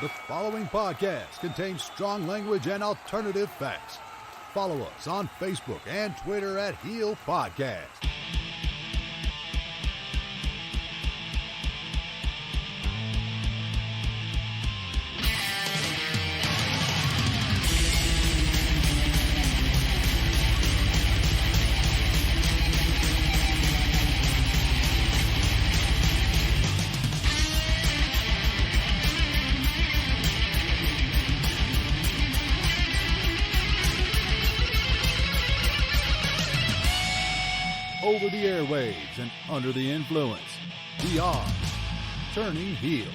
The following podcast contains strong language and alternative facts. Follow us on Facebook and Twitter at Heel Podcast. Over the airwaves and under the influence, we are Turning Heel.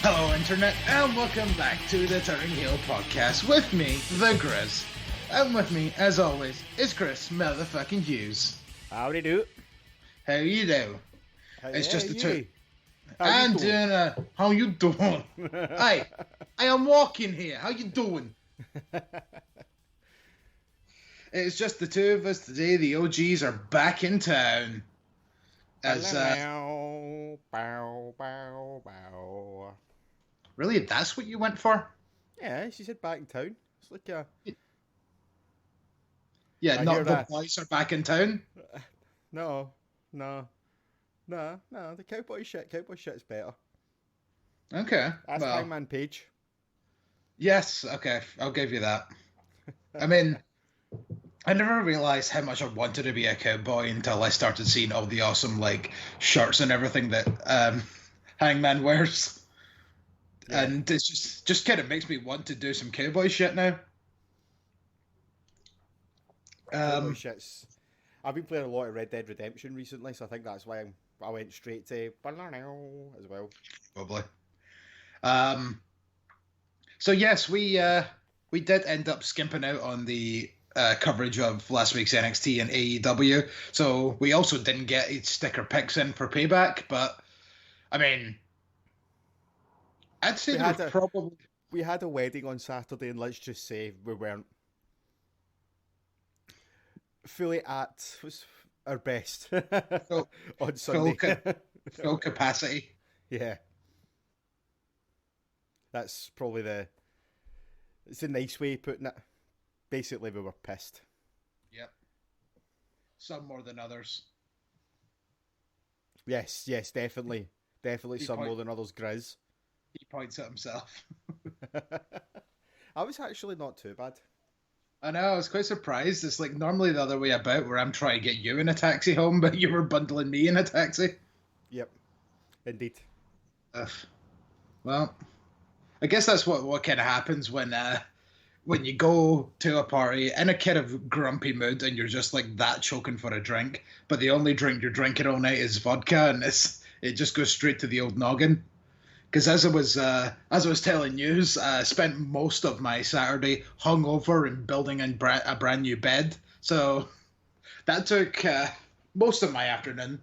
Hello, Internet, and welcome back to the Turning Heel podcast with me, the Griz. And with me, as always, is Chris motherfucking Hughes. Howdy do. How you do? It's just the two. How you doing? Hey, I am walking here. How you doing? It's just the two of us today. The OGs are back in town. Bow, bow, bow. Really, that's what you went for? Yeah, she said back in town. It's like Yeah, I not hear the that. boys are back in town. No. The cowboy shit's better. Okay. That's well, Hangman Page. Yes, okay, I'll give you that. I mean, I never realized how much I wanted to be a cowboy until I started seeing all the awesome like shirts and everything that Hangman wears, Yeah. and it's just kind of makes me want to do some cowboy shit now. Cowboy shit's. I've been playing a lot of Red Dead Redemption recently, so I think that's why I went straight to as well. Probably. So yes, we did end up skimping out on the coverage of last week's NXT and AEW. So we also didn't get a sticker picks in for Payback, but I mean, I'd say We had a wedding on Saturday, and let's just say we weren't fully at was our best on Sunday. Full capacity. Yeah. That's probably it's a nice way of putting it. Basically, we were pissed. Yep. Some more than others. Yes, definitely. Definitely some more than others, Griz. He points at himself. I was actually not too bad. I know, I was quite surprised. It's like normally the other way about where I'm trying to get you in a taxi home, but you were bundling me in a taxi. Yep. Indeed. Well, I guess that's what kind of happens when you go to a party in a kind of grumpy mood and you're just like that choking for a drink, but the only drink you're drinking all night is vodka, and it just goes straight to the old noggin. Because as I was telling you, I spent most of my Saturday hungover and building a brand new bed, so that took most of my afternoon.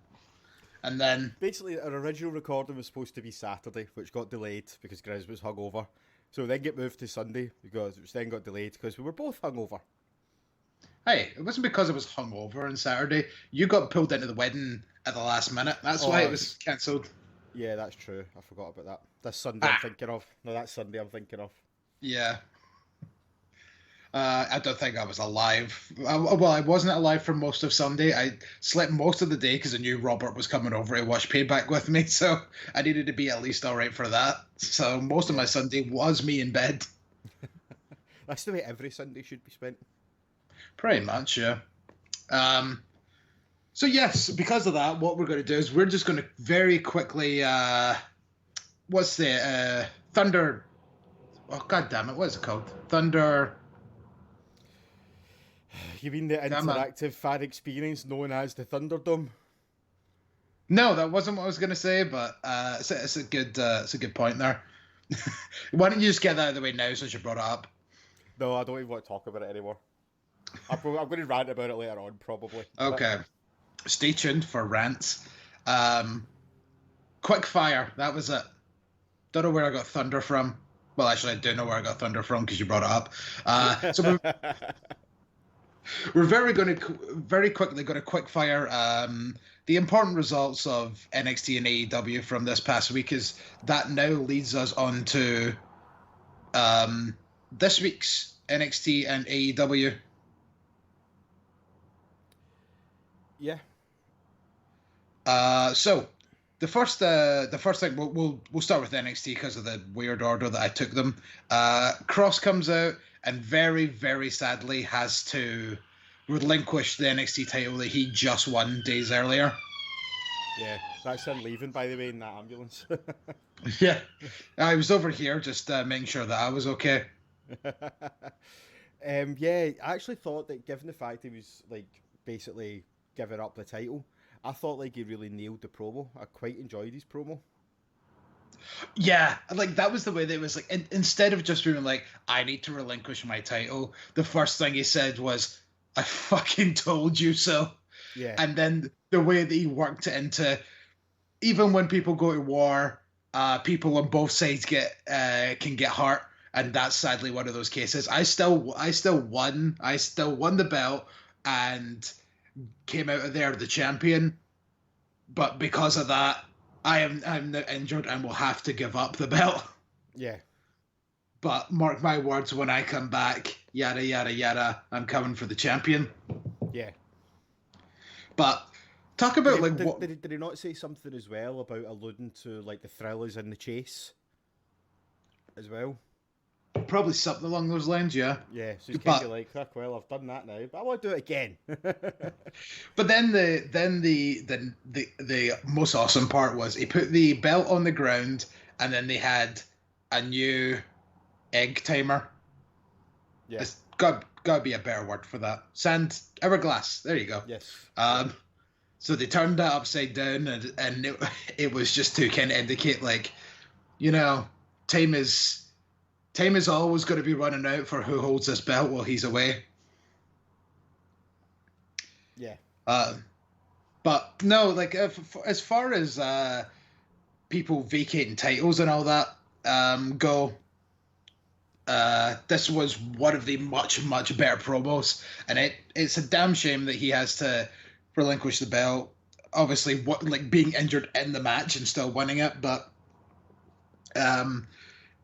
And then Basically, our original recording was supposed to be Saturday, which got delayed because Griz was hungover. So then get moved to Sunday, which then got delayed because we were both hungover. Hey, it wasn't because I was hungover on Saturday. You got pulled into the wedding at the last minute. That's why it was cancelled. Yeah, that's true. I forgot about that. That's Sunday I'm thinking of. No, that's Sunday I'm thinking of. Yeah. I don't think I was alive. Well, I wasn't alive for most of Sunday. I slept most of the day because I knew Robert was coming over to watch Payback with me, so I needed to be at least all right for that. So most of my Sunday was me in bed. That's the way every Sunday should be spent. Pretty much, yeah. So yes, because of that, what we're going to do is we're just going to very quickly, what's the Thunder? Oh God damn it! What is it called? Thunder. You mean the interactive fan experience known as the Thunderdome? No, that wasn't what I was going to say, but it's a good point there. Why don't you just get that out of the way now since you brought it up? No, I don't even want to talk about it anymore. I'm going to rant about it later on, probably. Okay. Stay tuned for rants. Quick fire. That was it. Don't know where I got thunder from. Well, actually, I do know where I got thunder from because you brought it up. So We're very quickly going to quick fire the important results of NXT and AEW from this past week, is that now leads us on to this week's NXT and AEW. Yeah. So the first thing we'll start with NXT because of the weird order that I took them. Cross comes out and very, very sadly has to relinquish the NXT title that he just won days earlier. Yeah, that's him leaving, by the way, in that ambulance. Yeah, I was over here just making sure that I was okay. Yeah, I actually thought that given the fact he was like basically giving up the title, I thought like he really nailed the promo. I quite enjoyed his promo. Yeah, like that was the way that it was like. Instead of just being like, "I need to relinquish my title," the first thing he said was, "I fucking told you so." Yeah, And then the way that he worked it into, even when people go to war, people on both sides can get hurt, and that's sadly one of those cases. I still won the belt and came out of there the champion, but because of that, I'm now injured and will have to give up the belt. yeah. But mark my words, when I come back, yada yada yada, I'm coming for the champion. Yeah. But talk about Did he not say something as well about alluding to like the thrill is in the chase as well? Probably something along those lines, yeah. Yeah, so he's kind of like, oh, well, I've done that now, but I want to do it again. But then the most awesome part was he put the belt on the ground, and then they had a new egg timer. Yeah. It's got to be a better word for that. Hourglass. There you go. Yes. So they turned that upside down, and it was just to kind of indicate, like, you know, time is always going to be running out for who holds this belt while he's away. Yeah. But no, like as far as people vacating titles and all that go, this was one of the much, much better promos, and it's a damn shame that he has to relinquish the belt. Obviously, being injured in the match and still winning it, but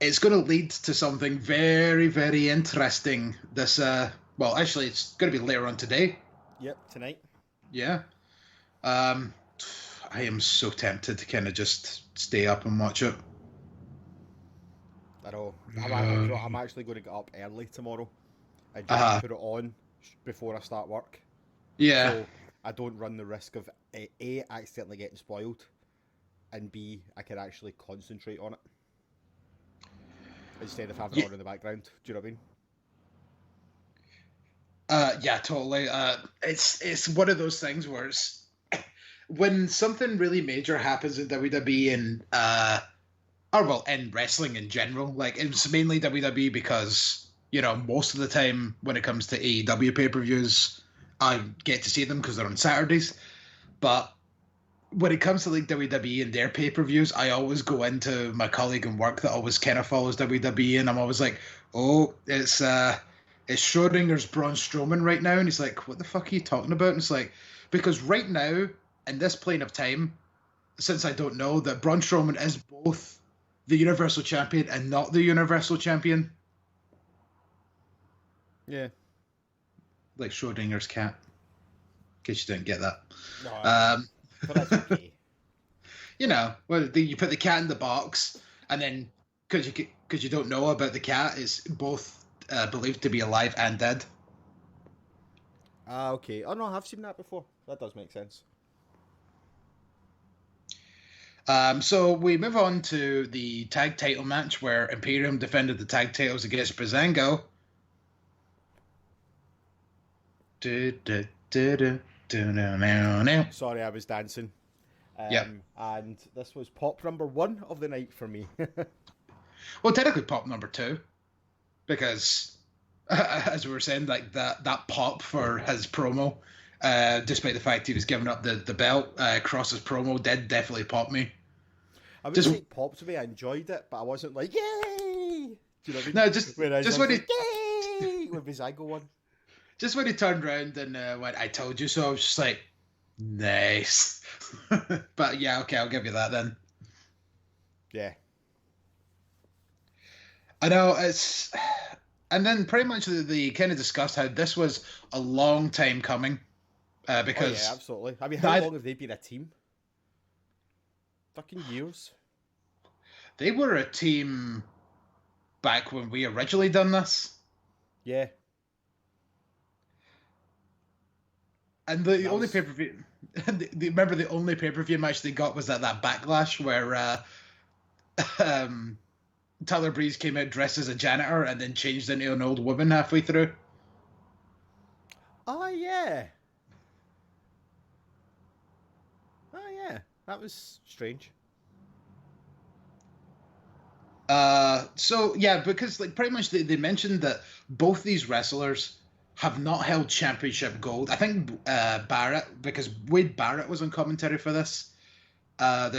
it's going to lead to something very, very interesting. This, well, actually, it's going to be later on today. Yep, tonight. Yeah. I am so tempted to kind of just stay up and watch it. I know. I'm actually going to get up early tomorrow and just put it on before I start work. Yeah. So I don't run the risk of A, accidentally getting spoiled, and B, I can actually concentrate on it instead of having it on in the background. Do you know what I mean? Yeah, totally. It's one of those things where it's when something really major happens in WWE and in wrestling in general. Like, it's mainly WWE because, you know, most of the time when it comes to AEW pay-per-views, I get to see them because they're on Saturdays. But when it comes to like WWE and their pay-per-views, I always go into my colleague in work that always kind of follows WWE, and I'm always like, oh, it's Schrodinger's Braun Strowman right now, and he's like, what the fuck are you talking about? And it's like, because right now in this plane of time, since I don't know that Braun Strowman is both the Universal Champion and not the Universal Champion. Yeah. Like Schrodinger's cat. In case you didn't get that. No, but that's okay. You know, well, you put the cat in the box, and then because you don't know about the cat, it's both believed to be alive and dead. Okay. Oh no, I have seen that before. That does make sense. So we move on to the tag title match where Imperium defended the tag titles against Breezango. Sorry, I was dancing. Yeah. And this was pop number 1 of the night for me. Well, technically pop number 2, because as we were saying, like that pop for his promo, despite the fact he was giving up the belt, Cross's promo did definitely pop me. I wouldn't say it popped me. I enjoyed it, but I wasn't like, yay! Do you know what I mean? No, just when he yay! With Breezango won. just when he turned around and went, "I told you so," I was just like, nice. But yeah, okay, I'll give you that then. Yeah. I know it's, and then pretty much they kind of discussed how this was a long time coming, because yeah, absolutely. I mean, how long have they been a team? Fucking years. they were a team back when we originally done this. Yeah. And the only pay-per-view, remember the only pay-per-view match they got was at that Backlash where Tyler Breeze came out dressed as a janitor and then changed into an old woman halfway through. Oh, yeah. That was strange. So yeah, because like pretty much they mentioned that both these wrestlers have not held championship gold. I think Barrett, because Wade Barrett was on commentary for this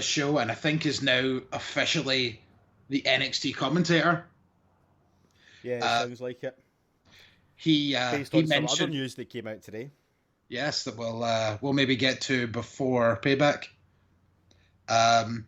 show, and I think is now officially the NXT commentator. Yeah, it sounds like it. Based on mentioned some other news that came out today. Yes, that we'll maybe get to before Payback. That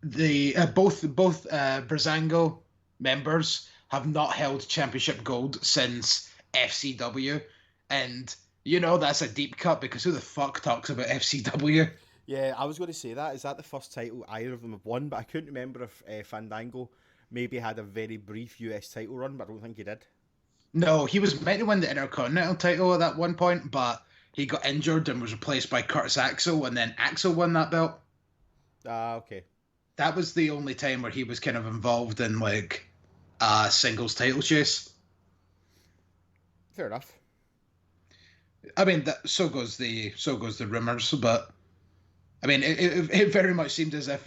the both Brazango members have not held championship gold since FCW, and you know that's a deep cut because who the fuck talks about FCW? Yeah, I was going to say that. Is that the first title either of them have won? But I couldn't remember if Fandango maybe had a very brief US title run, but I don't think he did. No, he was meant to win the Intercontinental title at that one point, but he got injured and was replaced by Curtis Axel, and then Axel won that belt. Okay. That was the only time where he was kind of involved in like a singles title chase. Fair enough. I mean, so goes the rumors, but I mean, it very much seemed as if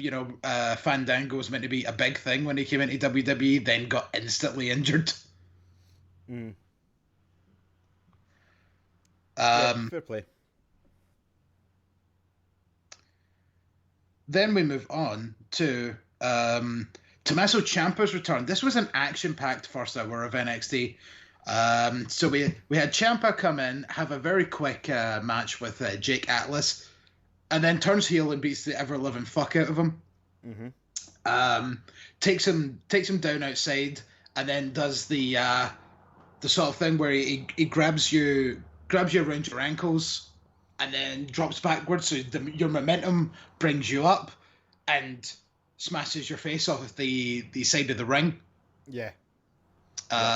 Fandango was meant to be a big thing when he came into WWE, then got instantly injured. Fair play. Then we move on to Tommaso Ciampa's return. This was an action-packed first hour of NXT. So we had Ciampa come in, have a very quick match with Jake Atlas, and then turns heel and beats the ever-living fuck out of him. Mm-hmm. Takes him down outside, and then does the sort of thing where he grabs you around your ankles and then drops backwards, so your momentum brings you up and smashes your face off of the side of the ring. Yeah.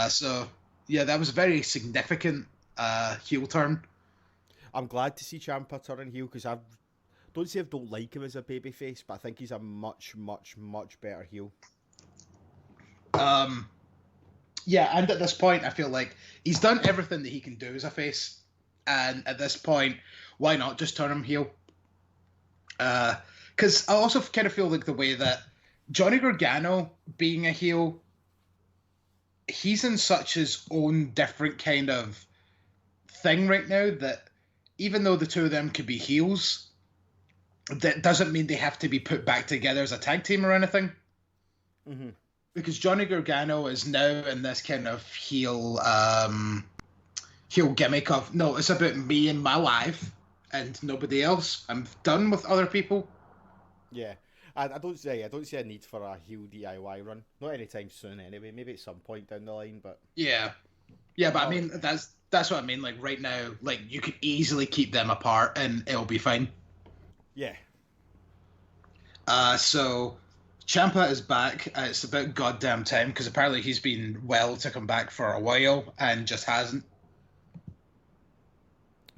So yeah, that was a very significant heel turn. I'm glad to see Ciampa turning heel because I don't like him as a babyface, but I think he's a much, much, much better heel. Yeah, and at this point, I feel like he's done everything that he can do as a face, and at this point, why not just turn him heel? Because I also kind of feel like the way that Johnny Gargano being a heel, he's in such his own different kind of thing right now that even though the two of them could be heels, that doesn't mean they have to be put back together as a tag team or anything. Mm-hmm. Because Johnny Gargano is now in this kind of heel gimmick of, no, it's about me and my life and nobody else. I'm done with other people. Yeah. I don't see a need for a heel DIY run. Not anytime soon anyway. Maybe at some point down the line, but Yeah, but I mean that's what I mean. Like right now, like you could easily keep them apart and it'll be fine. Yeah. So Ciampa is back. It's about goddamn time because apparently he's been well to come back for a while and just hasn't.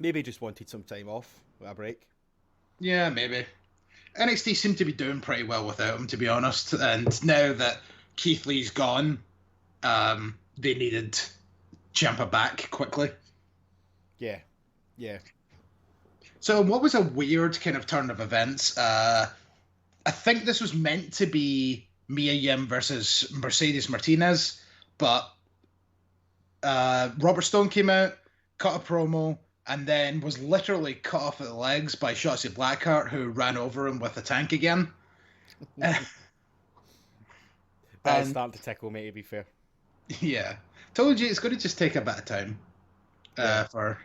Maybe just wanted some time off, a break. Yeah, maybe. NXT seemed to be doing pretty well without him, to be honest. And now that Keith Lee's gone, they needed Ciampa back quickly. Yeah. So what was a weird kind of turn of events? I think this was meant to be Mia Yim versus Mercedes Martinez, but Robert Stone came out, cut a promo, and then was literally cut off at the legs by Shotzi Blackheart, who ran over him with a tank again. That's starting to tickle me, to be fair. Yeah. Told you it's going to just take a bit of time. Yeah. For.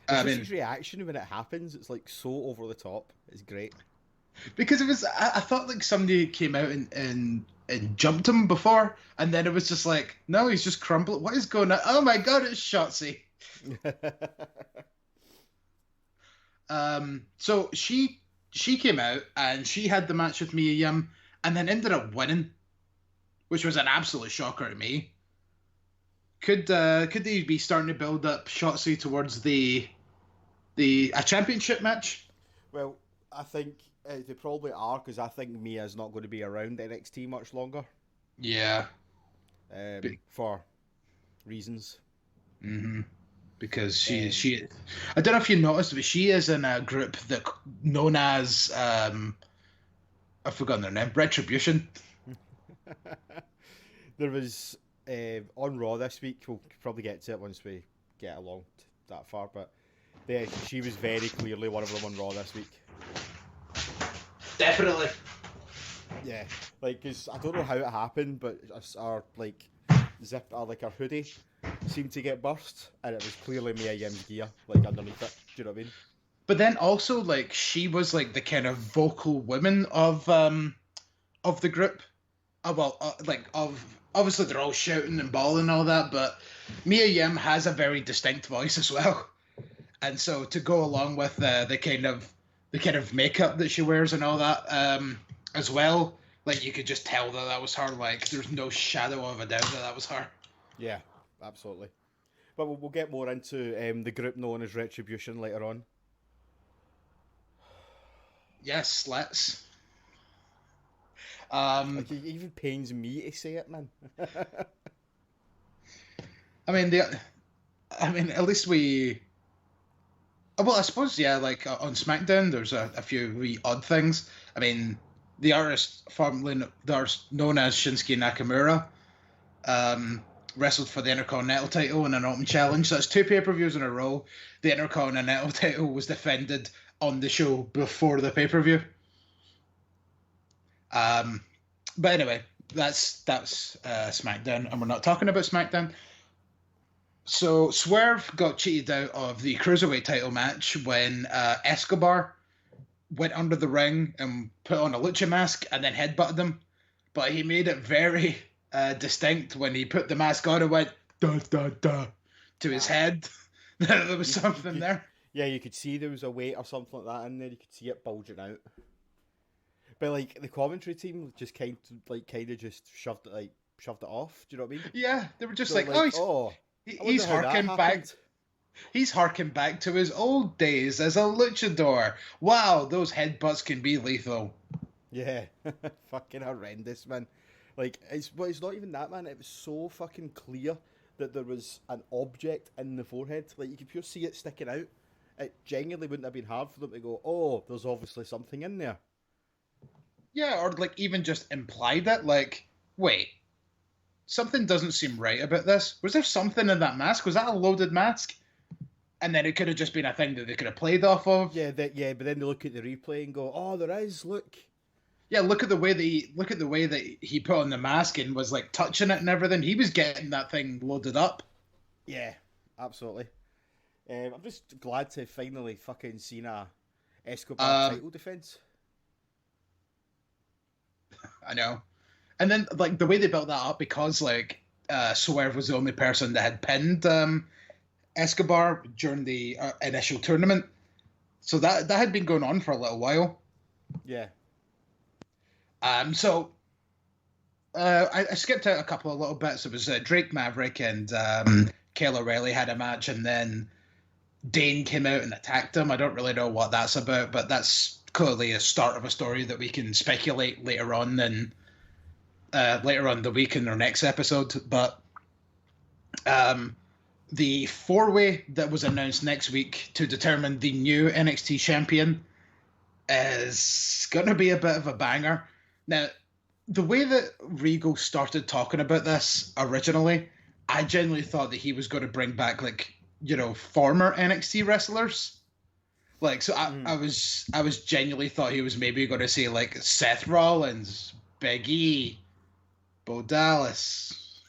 It's I just mean, his reaction when it happens. It's like so over the top. It's great. because it was, I thought like somebody came out and jumped him before, and then it was just like, no, he's just crumbled. What is going on? Oh my god, it's Shotzi. So she came out and she had the match with Mia Yim, and then ended up winning, which was an absolute shocker to me. Could they be starting to build up Shotzi towards a championship match? Well, I think they probably are, because I think Mia's not going to be around NXT much longer. Yeah. For reasons. Mm-hmm. Because she I don't know if you noticed, but she is in a group that known as I've forgotten their name, Retribution. There was on Raw this week. We'll probably get to it once we get along that far, but she was very clearly one of them on Raw this week. Definitely. Yeah, like, cause I don't know how it happened, but our like our hoodie seemed to get burst, and it was clearly Mia Yim's gear, like underneath it. Do you know what I mean? But then also, like, she was like the kind of vocal woman of the group. Obviously they're all shouting and bawling and all that, but Mia Yim has a very distinct voice as well, and so to go along with the kind of makeup that she wears and all that, as well, like, you could just tell that was her. Like, there's no shadow of a doubt that was her. Yeah, absolutely. But we'll get more into the group known as Retribution later on. Yes, let's. Like, it even pains me to say it, man. I mean, at least we. Well, I suppose, yeah. Like, on SmackDown, there's a few wee odd things. I mean, the artist known as Shinsuke Nakamura, wrestled for the Intercontinental title in an Open Challenge. So that's 2 pay-per-views in a row. The Intercontinental title was defended on the show before the pay-per-view. But anyway, that's SmackDown, and we're not talking about SmackDown. So Swerve got cheated out of the Cruiserweight title match when Escobar went under the ring and put on a lucha mask and then headbutted him. But he made it very distinct when he put the mask on and went da da da to his head. There was something there. Yeah, you could see there was a weight or something like that in there. You could see it bulging out. But like the commentary team just kind of just shoved it off. Do you know what I mean? Yeah, they were just So he's harking back. He's harking back to his old days as a luchador. Wow, those headbutts can be lethal. Yeah, fucking horrendous, man. Like, it's not even that, man. It was so fucking clear that there was an object in the forehead. Like, you could pure see it sticking out. It genuinely wouldn't have been hard for them to go, oh, there's obviously something in there. Yeah, or like even just implied it. Like, wait, something doesn't seem right about this. Was there something in that mask? Was that a loaded mask? And then it could have just been a thing that they could have played off of. Yeah, but then they look at the replay and go, oh, there is, look. Yeah, look at the way that he put on the mask and was like touching it and everything. He was getting that thing loaded up. Yeah, absolutely. I'm just glad to finally fucking seen a Escobar title defense. I know. And then, like, the way they built that up, because, like, Swerve was the only person that had pinned Escobar during the initial tournament. So that had been going on for a little while. Yeah. So I skipped out a couple of little bits. It was Drake Maverick and Kyle O'Reilly had a match, and then Dane came out and attacked him. I don't really know what that's about, but that's clearly a start of a story that we can speculate later on the week in our next episode. But the 4-way that was announced next week to determine the new NXT champion is going to be a bit of a banger. Now, the way that Regal started talking about this originally, I genuinely thought that he was going to bring back, like, you know, former NXT wrestlers. Like, so I was genuinely thought he was maybe going to say, like, Seth Rollins, Big E, Bo Dallas.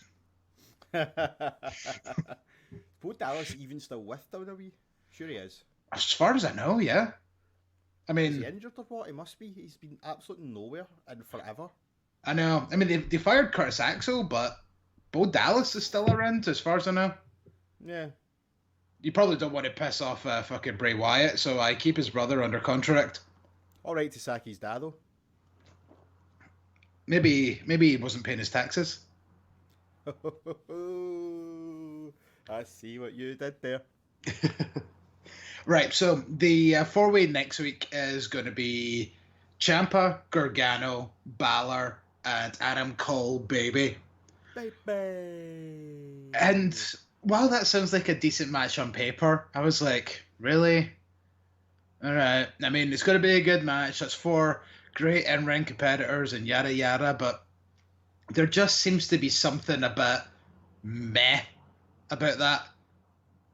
Bo Dallas even still with WWE? Sure he is. As far as I know, yeah. I Is he mean, injured or what? He must be. He's been absolutely nowhere and forever. I know. I mean, they fired Curtis Axel, but Bo Dallas is still around, as far as I know. Yeah. You probably don't want to piss off fucking Bray Wyatt, so I keep his brother under contract. All right to sack his dad, though. Maybe he wasn't paying his taxes. I see what you did there. Right, so the four-way next week is going to be Ciampa, Gargano, Balor, and Adam Cole, baby. Baby. And while that sounds like a decent match on paper, I was like, really? All right. I mean, it's going to be a good match. That's four great in-ring competitors and yada yada, but there just seems to be something a bit meh about that.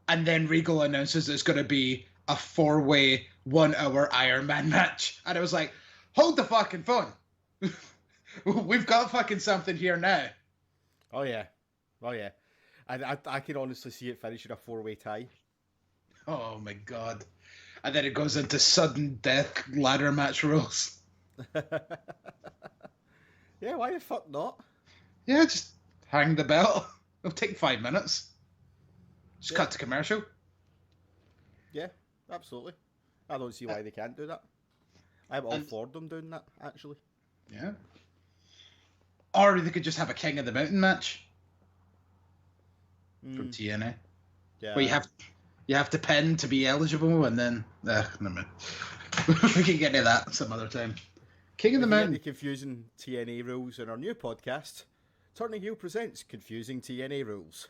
And then Regal announces it's going to be a four-way, 1 hour Iron Man match. And I was like, hold the fucking phone. We've got fucking something here now. Oh, yeah. Oh, yeah. I can honestly see it finishing a 4-way tie. Oh, my God. And then it goes into sudden death ladder match rules. Yeah, why the fuck not? Yeah, just hang the belt. It'll take 5 minutes. Just cut to commercial. Yeah, absolutely. I don't see why they can't do that. I'm all for them doing that, actually. Yeah. Or they could just have a King of the Mountain match from TNA. Yeah. Where you have to pin to be eligible, and then never mind. We can get into that some other time. King of the Mountain. The confusing TNA rules in our new podcast. Turning Heel presents Confusing TNA Rules.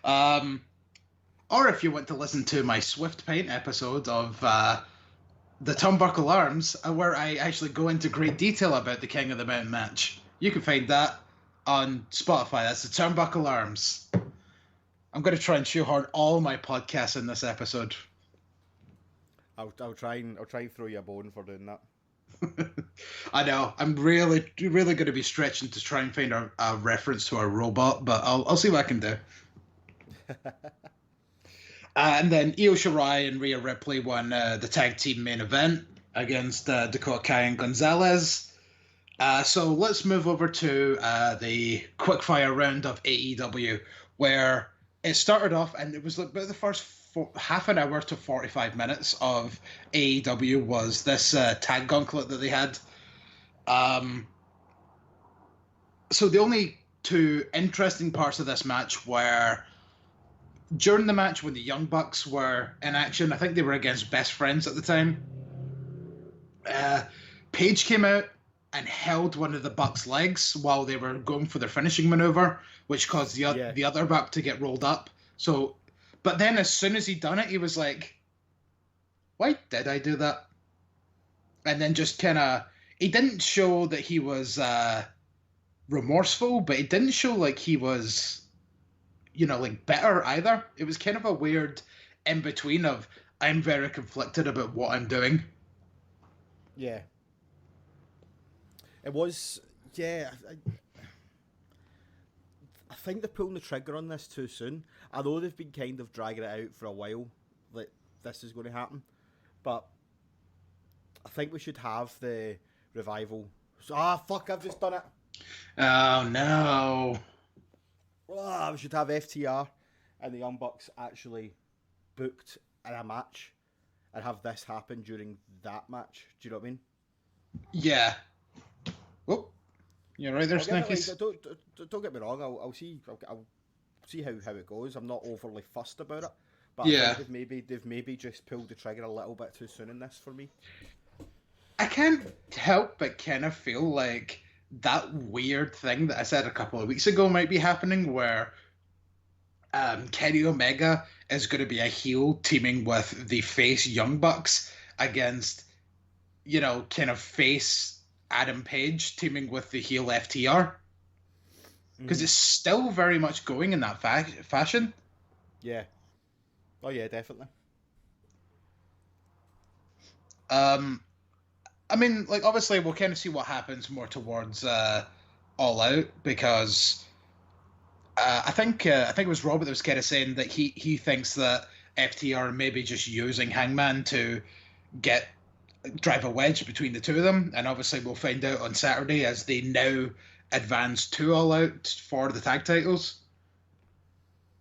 Or if you want to listen to my Swift Paint episode of the Turnbuckle Arms, where I actually go into great detail about the King of the Mountain match, you can find that on Spotify. That's the Turnbuckle Arms. I'm going to try and shoehorn all my podcasts in this episode. I'll try and throw you a bone for doing that. I know. I'm really going to be stretching to try and find a reference to a robot, but I'll see what I can do. And then Io Shirai and Rhea Ripley won the tag team main event against Dakota Kai and Gonzalez. So let's move over to the quickfire round of AEW, where it started off, and it was about the first half an hour to 45 minutes of AEW was this tag gauntlet that they had. So the only two interesting parts of this match were during the match when the Young Bucks were in action. I think they were against Best Friends at the time. Paige came out and held one of the Bucks' legs while they were going for their finishing maneuver, which caused the other Buck to get rolled up. So, but then as soon as he'd done it, he was like, why did I do that? And then just kind of, he didn't show that he was remorseful, but he didn't show like he was, like bitter either. It was kind of a weird in between of, I'm very conflicted about what I'm doing. Yeah. It was, yeah. I think they're pulling the trigger on this too soon. I know they've been kind of dragging it out for a while, like this is going to happen. But I think we should have the revival. Fuck, I've just done it. Oh, no. We should have FTR and the Young Bucks actually booked in a match and have this happen during that match. Do you know what I mean? Yeah. Oh, you're right there, Snackies. Don't get me wrong. I'll see how it goes. I'm not overly fussed about it, but yeah, I think they've maybe just pulled the trigger a little bit too soon in this for me. I can't help but kind of feel like that weird thing that I said a couple of weeks ago might be happening, where Kenny Omega is going to be a heel teaming with the face Young Bucks against, kind of face Adam Page teaming with the heel FTR. Because it's still very much going in that fashion. Yeah. Oh, yeah, definitely. I mean, like, obviously, we'll kind of see what happens more towards All Out because I think it was Robert that was kind of saying that he thinks that FTR are maybe just using Hangman to drive a wedge between the two of them, and obviously we'll find out on Saturday as they now advance to All Out for the tag titles.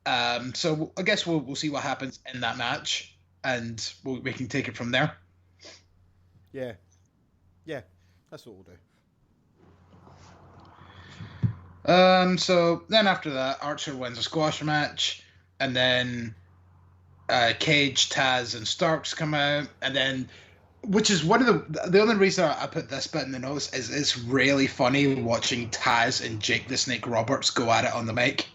So I guess we'll see what happens in that match, and we can take it from there. Yeah, that's what we'll do. So then after that, Archer wins a squash match, and then Cage, Taz, and Starks come out, and then, which is one of the only reason I put this bit in the notes is it's really funny watching Taz and Jake the Snake Roberts go at it on the mic,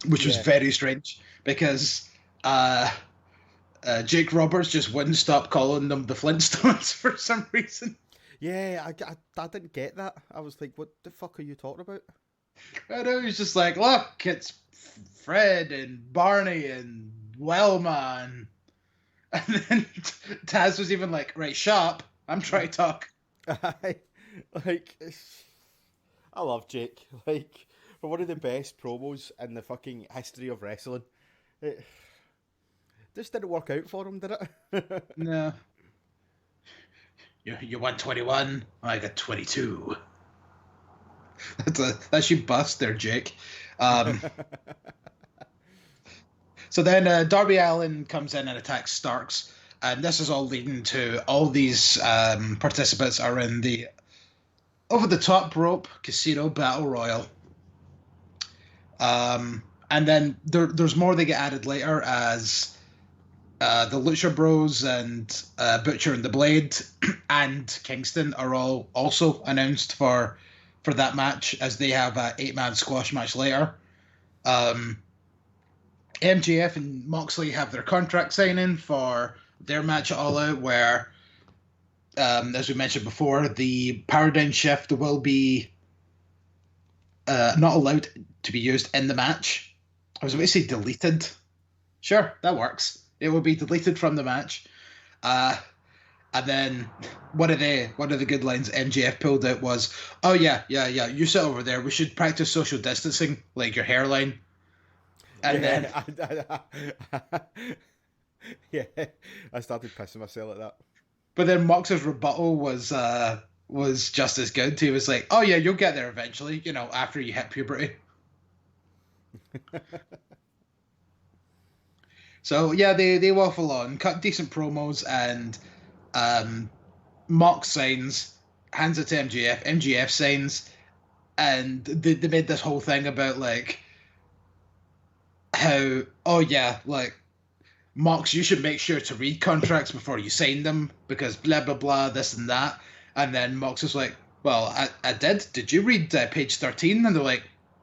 which was very strange because Jake Roberts just wouldn't stop calling them the Flintstones for some reason. Yeah, I didn't get that. I was like, what the fuck are you talking about? I know, he's just like, look, it's Fred and Barney and Wilma, and then Taz was even like, right, shut up, I'm trying to talk. I love Jake. Like, for one of the best promos in the fucking history of wrestling. It just didn't work out for him, did it? No. You won 21, I got 22. That's you bust there, Jake. So then Darby Allin comes in and attacks Starks, and this is all leading to all these participants are in the over the top rope casino battle royal. And then there's more that get added later as the Lucha Bros and Butcher and the Blade and Kingston are all also announced for that match, as they have an 8-man squash match later. MJF and Moxley have their contract signing for their match at All Out, where, as we mentioned before, the paradigm shift will be not allowed to be used in the match. I was about to say deleted. Sure, that works. It will be deleted from the match. And then one of the good lines MJF pulled out was, "Oh yeah, you sit over there. We should practice social distancing, like your hairline." And then yeah, I started pissing myself at that. But then Mox's rebuttal was just as good. He was like, "Oh yeah, you'll get there eventually. You know, after you hit puberty." So yeah, they waffle on, cut decent promos, and Mox signs, hands it to MJF. MJF signs, and they made this whole thing about like how, oh yeah, like, Mox, you should make sure to read contracts before you sign them because blah blah blah, this and that. And then Mox is like, well, I did. Did you read page 13? And they're like,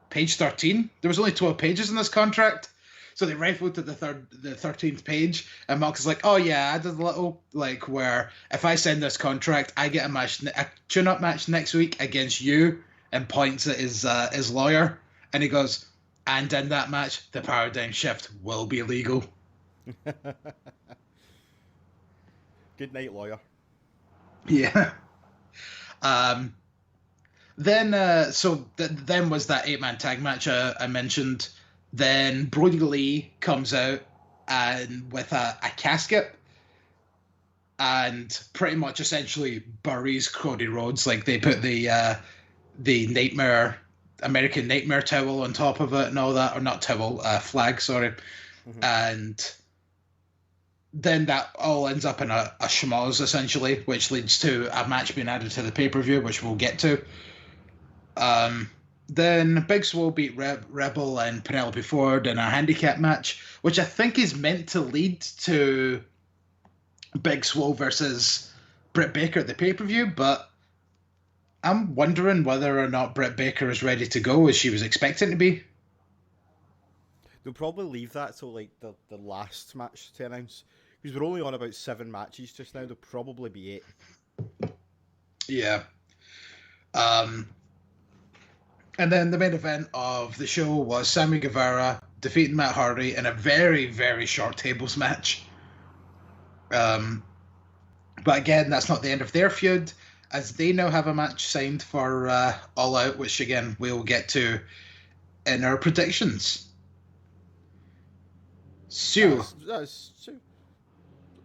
page 13? There was only 12 pages in this contract. So they rifled to the 13th page, and Mox is like, oh yeah, I did a little, like, where if I sign this contract, I get a tune-up match next week against you, and points at his lawyer, and he goes, and in that match, the paradigm shift will be legal. Good night, lawyer. Yeah. Then was that 8-man tag match I mentioned. Then Brody Lee comes out and with a casket and pretty much essentially buries Cody Rhodes. Like, they put the American Nightmare towel on top of it and all that, or not towel, flag, sorry. Mm-hmm. And then that all ends up in a schmoz, essentially, which leads to a match being added to the pay-per-view, which we'll get to. Then Big Swole beat Rebel and Penelope Ford in a handicap match, which I think is meant to lead to Big Swole versus Britt Baker at the pay-per-view, but I'm wondering whether or not Britt Baker is ready to go as she was expecting to be. They'll probably leave that till like the last match to announce, because we're only on about 7 matches just now. There'll probably be 8. Yeah. And then the main event of the show was Sammy Guevara defeating Matt Hardy in a very, very short tables match. But again, that's not the end of their feud, as they now have a match signed for All Out, which again we'll get to in our predictions. Sue.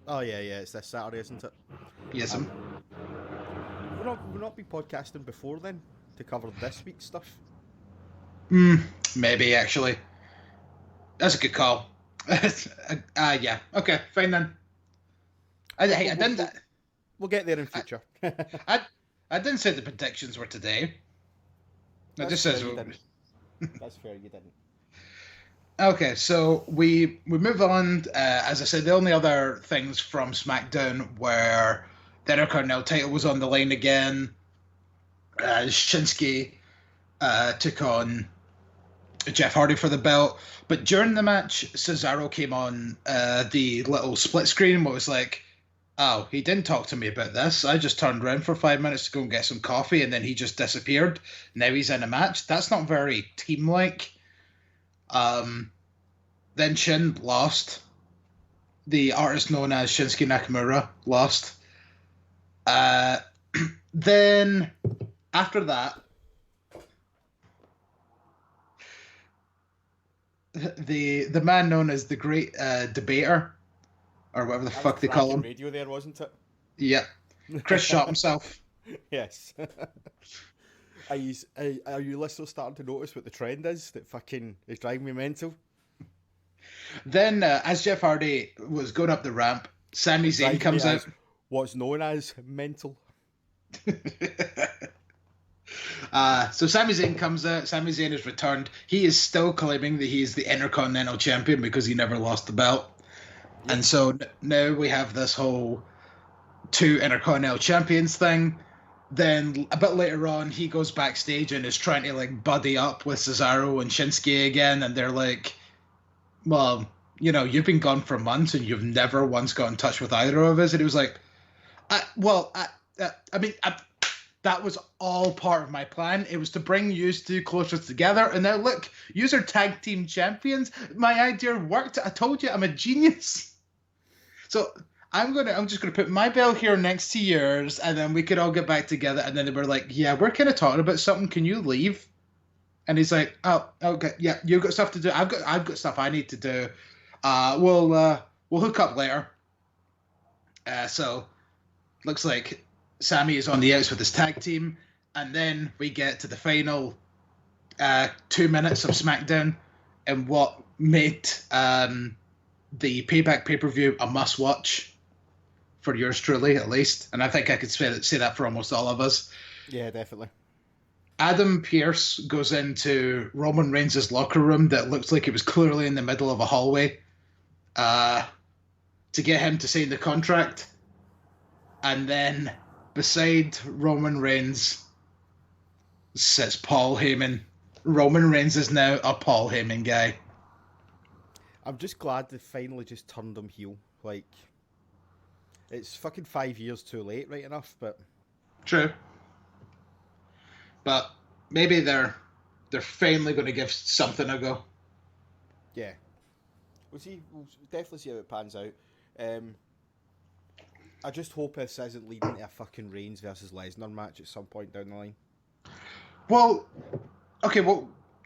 Oh yeah, it's this Saturday, isn't it? Yes. We'll not be podcasting before then to cover this week's stuff. Maybe actually. That's a good call. Yeah. Okay, fine then. I didn't. We'll get there in future. I didn't say the predictions were today. It just says. That's fair. You didn't. Okay, so we move on. As I said, the only other things from SmackDown were the Intercontinental title was on the line again. Shinsuke took on Jeff Hardy for the belt, but during the match, Cesaro came on the little split screen and was like, "Oh, he didn't talk to me about this. I just turned around for 5 minutes to go and get some coffee, and then he just disappeared. Now he's in a match. That's not very team-like." Then Shin lost. The artist known as Shinsuke Nakamura lost. Then after that, the man known as the Great Debater, or whatever the fuck they call him. Radio there, wasn't it? Yeah, Chris shot himself. Yes. Are you listeners starting to notice what the trend is that fucking is driving me mental? Then, as Jeff Hardy was going up the ramp, Sami Zayn comes out. What's known as mental. So Sami Zayn comes out. Sami Zayn has returned. He is still claiming that he's the Intercontinental Champion because he never lost the belt. Yep. And so now we have this whole 2 Intercontinental Champions thing. Then a bit later on, he goes backstage and is trying to like buddy up with Cesaro and Shinsuke again, and they're like, "Well, you've been gone for months and you've never once got in touch with either of us." And it was like, that was all part of my plan. It was to bring you two closer together, and now look, you are tag team champions. My idea worked. I told you, I'm a genius. So I'm just gonna put my belt here next to yours, and then we could all get back together. And then they were like, "Yeah, we're kind of talking about something. Can you leave?" And he's like, "Oh, okay, yeah, you've got stuff to do. I've got stuff I need to do. We'll hook up later." So looks like Sammy is on the outs with his tag team, and then we get to the final 2 minutes of SmackDown, and what made the Payback pay-per-view a must-watch. For yours truly, at least. And I think I could say that for almost all of us. Yeah, definitely. Adam Pearce goes into Roman Reigns' locker room that looks like it was clearly in the middle of a hallway to get him to sign the contract. And then beside Roman Reigns sits Paul Heyman. Roman Reigns is now a Paul Heyman guy. I'm just glad they finally just turned him heel. Like... It's fucking 5 years too late, right enough, but... True. But maybe they're finally going to give something a go. Yeah. We'll definitely see how it pans out. I just hope this isn't leading to a fucking Reigns versus Lesnar match at some point down the line. Well, okay,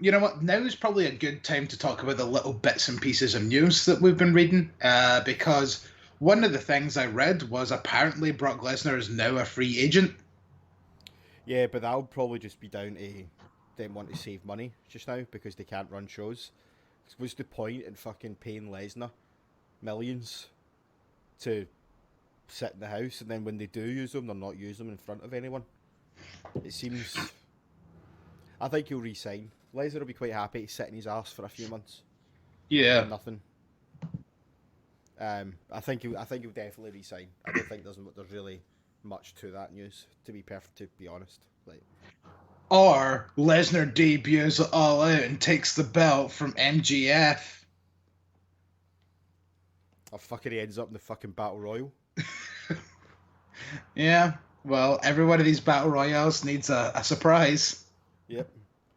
you know what? Now is probably a good time to talk about the little bits and pieces of news that we've been reading, because... One of the things I read was apparently Brock Lesnar is now a free agent. Yeah, but that'll probably just be down to them wanting to save money just now because they can't run shows. What's the point in fucking paying Lesnar millions to sit in the house, and then when they do use them, they're not using them in front of anyone? It seems... I think he'll re-sign. Lesnar will be quite happy to sit in his arse for a few months. Yeah. Nothing. I think he'll definitely resign. I don't think there's really much to that news, to be honest. Like, or Lesnar debuts All Out and takes the belt from MJF. Or fucking he ends up in the fucking Battle Royal. Yeah, well, every one of these Battle Royales needs a surprise. Yep.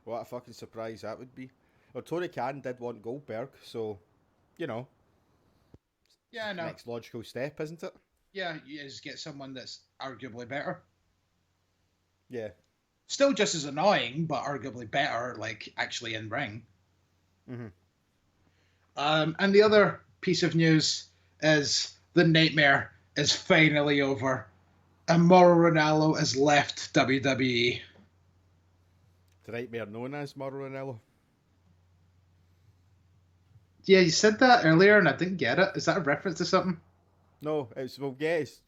What a fucking surprise that would be. Well, Tony Khan did want Goldberg, so, Yeah, I know. Next logical step, isn't it? Yeah, you just get someone that's arguably better. Yeah. Still just as annoying, but arguably better, like, actually in ring. Mm-hmm. And the other piece of news is the nightmare is finally over. And Mauro Ranallo has left WWE. The nightmare known as Mauro Ranallo. Yeah, you said that earlier and I didn't get it. Is that a reference to something? No, it's it's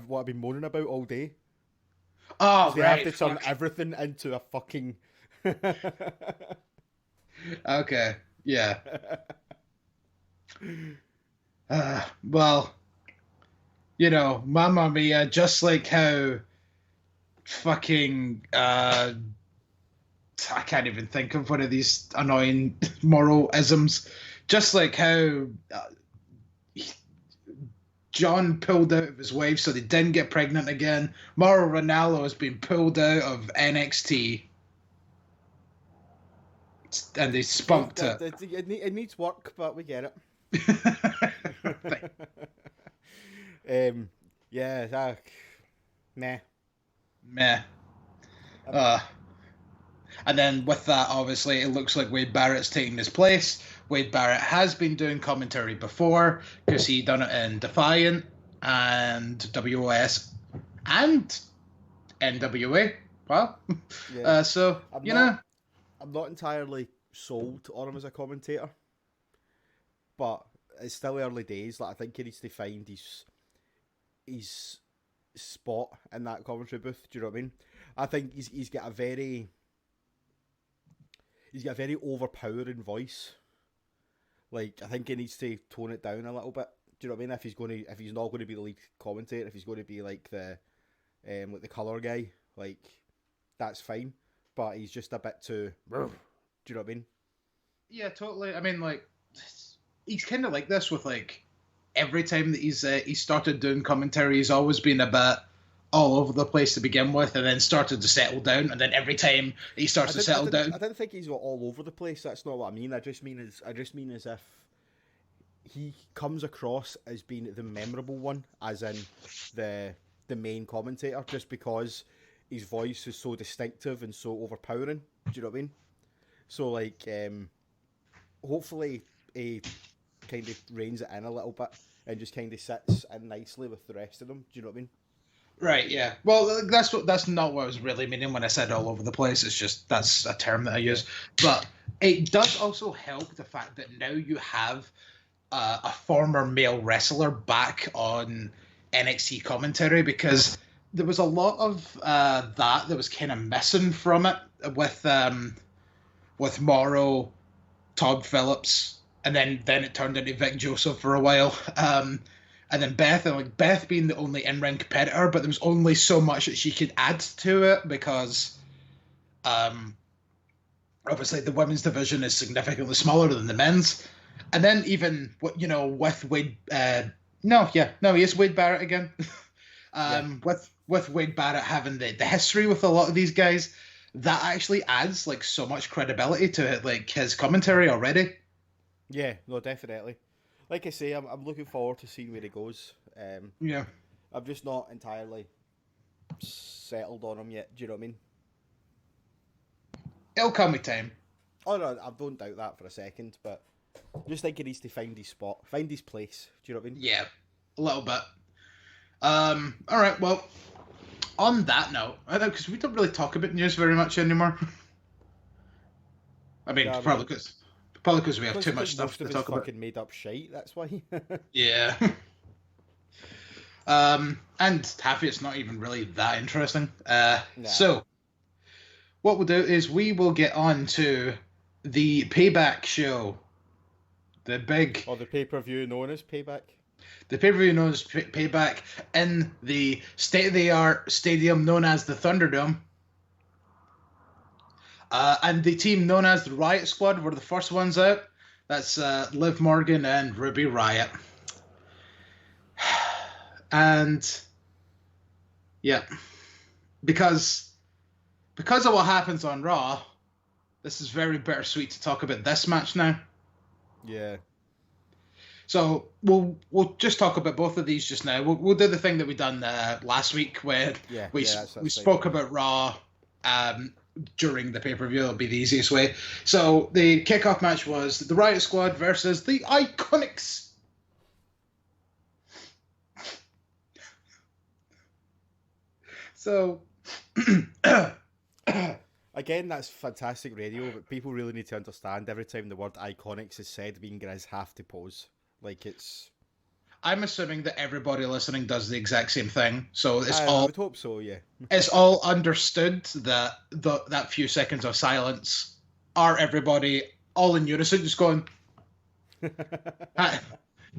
what I've been moaning about all day. Oh, They right. have to turn everything into a fucking. Okay, yeah. Well, you know, Mamma Mia, just like how fucking I can't even think of one of these annoying moral isms. Just like how John pulled out of his wife so they didn't get pregnant again. Mauro Ranallo has been pulled out of NXT. And they spunked it. It needs work, but we get it. Yeah, meh. And then with that, obviously, it looks like Wade Barrett's taking his place. Wade Barrett has been doing commentary before because he done it in Defiant and WOS and NWA. Well, yeah. I'm not entirely sold on him as a commentator, but it's still early days. Like, I think he needs to find his spot in that commentary booth. Do you know what I mean? I think he's got a very overpowering voice. Like, I think he needs to tone it down a little bit. Do you know what I mean? If he's not going to be the lead commentator, if he's going to be like the colour guy, like, that's fine. But he's just a bit too. Do you know what I mean? Yeah, totally. I mean, like, he's kind of like this with, like, every time that he started doing commentary, he's always been a bit all over the place to begin with, and then started to settle down. And then every time he starts to settle down, I didn't think he's all over the place. That's not what I mean. I just mean as if he comes across as being the memorable one, as in the main commentator, just because his voice is so distinctive and so overpowering. Do you know what I mean? So, like, hopefully he kind of reins it in a little bit and just kind of sits in nicely with the rest of them. Do you know what I mean? Right, yeah. Well, that's not what I was really meaning when I said all over the place. It's just that's a term that I use. But it does also help the fact that now you have a former male wrestler back on NXT commentary, because there was a lot of that was kind of missing from it with Morrow, Todd Phillips, and then it turned into Vic Joseph for a while. And then Beth being the only in-ring competitor, but there was only so much that she could add to it because, obviously the women's division is significantly smaller than the men's. And then even with Wade, he is Wade Barrett again. With Wade Barrett having the history with a lot of these guys, that actually adds like so much credibility to it, like his commentary already. Yeah, no, definitely. Like I say, I'm looking forward to seeing where it goes. Yeah. I'm just not entirely settled on him yet. Do you know what I mean? It'll come with time. Oh, no, I don't doubt that for a second, but just think he needs to find his spot, find his place. Do you know what I mean? Yeah, a little bit. All right, well, on that note, I know, because we don't really talk about news very much anymore. I mean, probably because we have too much stuff to talk about. Fucking made up shite. That's why. Yeah. And half of it's not even really that interesting. So, what we'll do is we will get on to the Payback show. The pay-per-view known as Payback. The pay-per-view known as Payback in the state-of-the-art stadium known as the Thunderdome. And the team known as the Riot Squad were the first ones out. That's Liv Morgan and Ruby Riot. And yeah, because of what happens on Raw, this is very bittersweet to talk about this match now. Yeah. So we'll just talk about both of these just now. We'll do the thing that we done last week where we spoke about Raw during the pay-per-view. It'll be the easiest way. So the kickoff match was the Riot Squad versus the Iconics. So again, that's fantastic radio, but people really need to understand every time the word Iconics is said, me and Griz have to pause. Like, it's... I'm assuming that everybody listening does the exact same thing. So I would hope so, yeah. It's all understood that that few seconds of silence are everybody all in unison, just going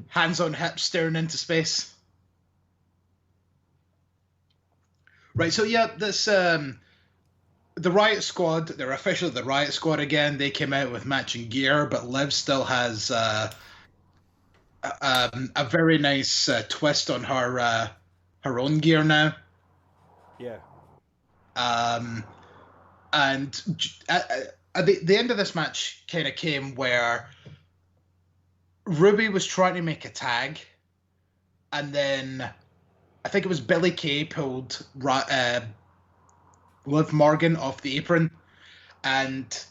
hands on hips, staring into space. Right, so yeah, this the Riot Squad, they're officially the Riot Squad again. They came out with matching gear, but Liv still has a very nice twist on her own gear now. Yeah. And at the end of this match kind of came where Ruby was trying to make a tag, and then I think it was Billie Kay pulled Liv Morgan off the apron, and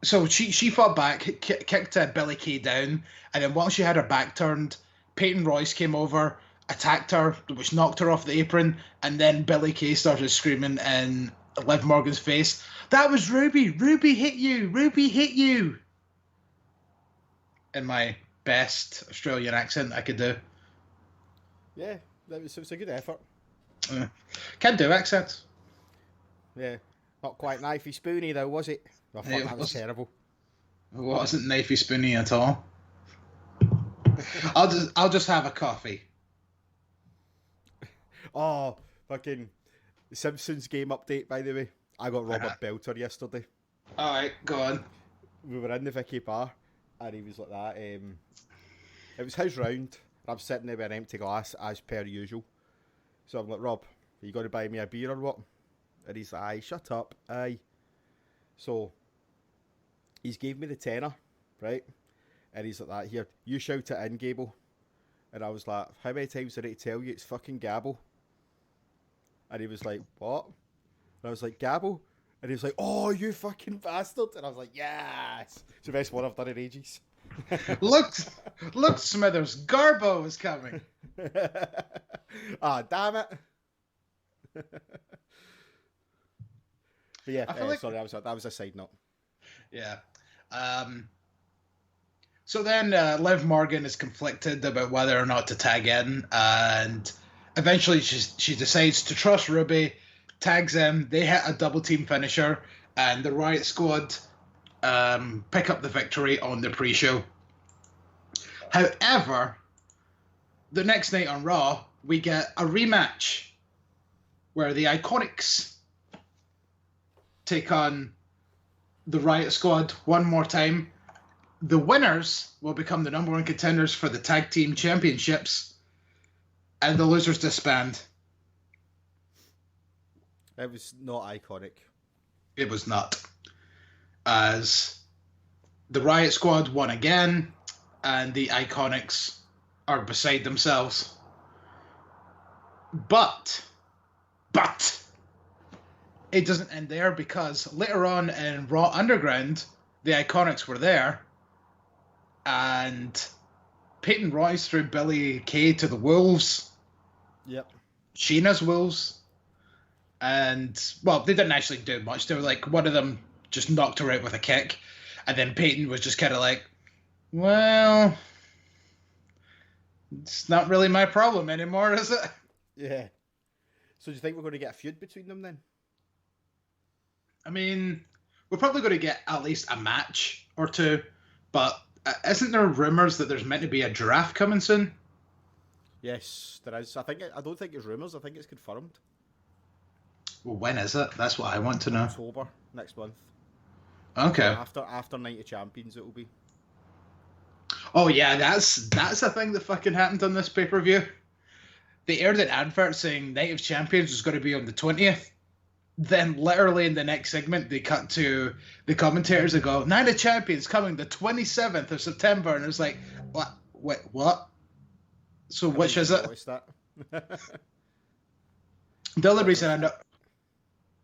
so she fought back, kicked Billie Kay down, and then while she had her back turned, Peyton Royce came over, attacked her, which knocked her off the apron, and then Billie Kay started screaming in Liv Morgan's face, "That was Ruby! Ruby hit you! Ruby hit you!" In my best Australian accent I could do. Yeah, it was a good effort. Can't do accents. Yeah, not quite knifey spoony though, was it? Oh, fuck, that was terrible. It wasn't knifey spoony at all. I'll just have a coffee. Oh, fucking Simpsons game update, by the way. I got Robert Belter yesterday. All right, go on. We were in the Vicky bar, and he was like that. It was his round. I'm sitting there with an empty glass, as per usual. So I'm like, "Rob, are you going to buy me a beer or what?" And he's like, "Aye, shut up, aye." So he's gave me the tenner, right? And he's like that, "Here, you shout it in, Gable." And I was like, "How many times did I tell you it's fucking Gable?" And he was like, "What?" And I was like, "Gable?" And he was like, "Oh, you fucking bastard." And I was like, "Yes." It's the best one I've done in ages. Look, Smithers, Garbo is coming. Ah, damn it. But yeah, sorry, that was a side note. Yeah. So then Liv Morgan is conflicted about whether or not to tag in, and eventually she decides to trust Ruby, tags in, they hit a double team finisher, and the Riot Squad pick up the victory on the pre-show. However, the next night on Raw, we get a rematch where the Iconics take on the Riot Squad one more time. The winners will become the number one contenders for the tag team championships, and the losers disband. It was not iconic. It was not. As the Riot Squad won again, and the Iconics are beside themselves. But it doesn't end there, because later on in Raw Underground, the Iconics were there, and Peyton Royce threw Billie Kay to the Wolves. Yep. Shayna's Wolves. And, well, they didn't actually do much. They were like, one of them just knocked her out with a kick, and then Peyton was just kind of like, well, it's not really my problem anymore, is it? Yeah. So do you think we're going to get a feud between them then? I mean, we're probably going to get at least a match or two, but isn't there rumours that there's meant to be a draft coming soon? Yes, there is. I don't think it's rumours. I think it's confirmed. Well, when is it? That's what I want to know. October, next month. Okay. After Night of Champions, it will be. Oh yeah, that's a thing that fucking happened on this pay-per-view. They aired an advert saying Night of Champions was going to be on the 20th. Then literally in the next segment, they cut to the commentators and go, Night of Champions coming the 27th of September. And it's like, What? Wait, what? So I which didn't is it? notice that. The only reason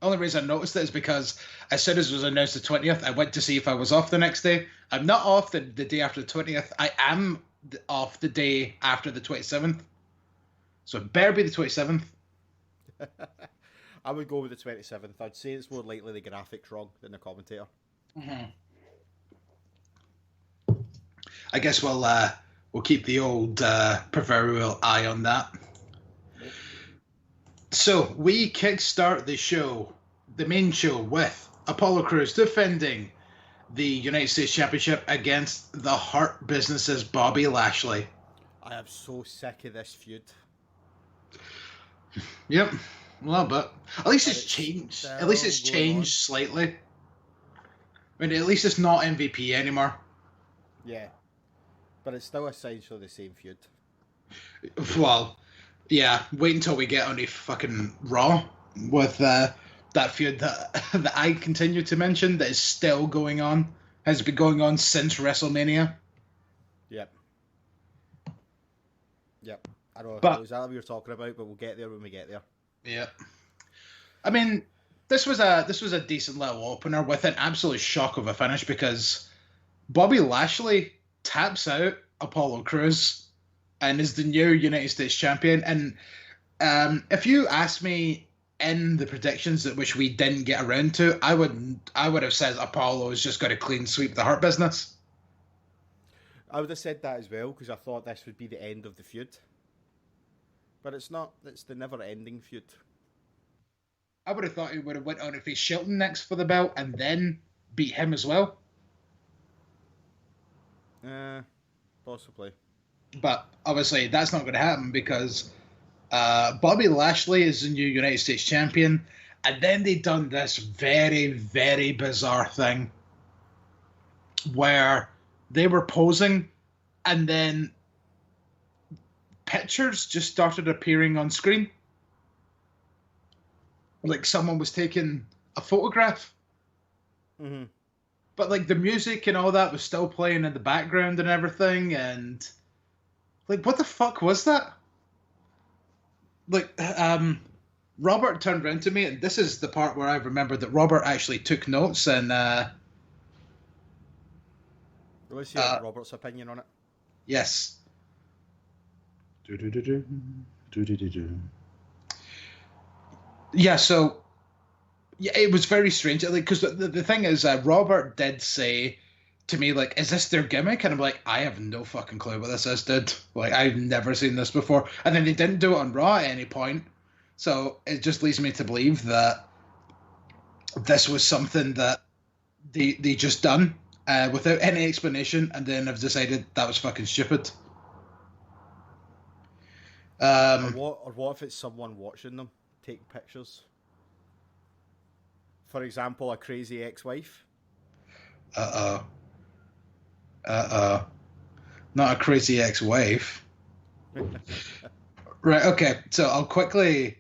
only reason I noticed it is because as soon as it was announced the 20th, I went to see if I was off the next day. I'm not off the day after the 20th. I am off the day after the 27th. So it better be the 27th. I would go with the 27th. I'd say it's more likely the graphics wrong than the commentator. Mm-hmm. I guess we'll keep the old proverbial eye on that. So we kickstart the main show, with Apollo Crews defending the United States Championship against the Hurt Business's Bobby Lashley. I am so sick of this feud. Yep, a little bit. At least it's changed. At least it's changed slightly. I mean, at least it's not MVP anymore. Yeah, but it's still essentially the same feud. Well, yeah. Wait until we get on a fucking Raw with that feud that I continue to mention that is still going on. Has been going on since WrestleMania. Yep. I don't know But exactly what we were talking about, but we'll get there when we get there. Yeah. I mean, this was a decent little opener with an absolute shock of a finish because Bobby Lashley taps out Apollo Crews and is the new United States champion. And if you asked me in the predictions that which we didn't get around to, I would have said Apollo is just going to clean sweep the Hurt Business. I would have said that as well because I thought this would be the end of the feud. But it's not. It's the never-ending feud. I would have thought he would have went on to face Shelton next for the belt and then beat him as well. Possibly. But obviously that's not going to happen because Bobby Lashley is the new United States champion. And then they done this very, very bizarre thing where they were posing and then pictures just started appearing on screen. Like someone was taking a photograph. Mm-hmm. But like the music and all that was still playing in the background and everything. And like, what the fuck was that? Like, Robert turned around to me, and this is the part where I remember that Robert actually took notes and let's hear Robert's opinion on it. Yes. Yeah, so yeah, it was very strange. Like, because the thing is, Robert did say to me, like, "Is this their gimmick?" And I'm like, "I have no fucking clue what this is, dude. Like, I've never seen this before." And then they didn't do it on Raw at any point, so it just leads me to believe that this was something that they just done without any explanation, and then have decided that was fucking stupid. Or what if it's someone watching them take pictures? For example, a crazy ex-wife. Not a crazy ex-wife. Right, okay. So I'll quickly,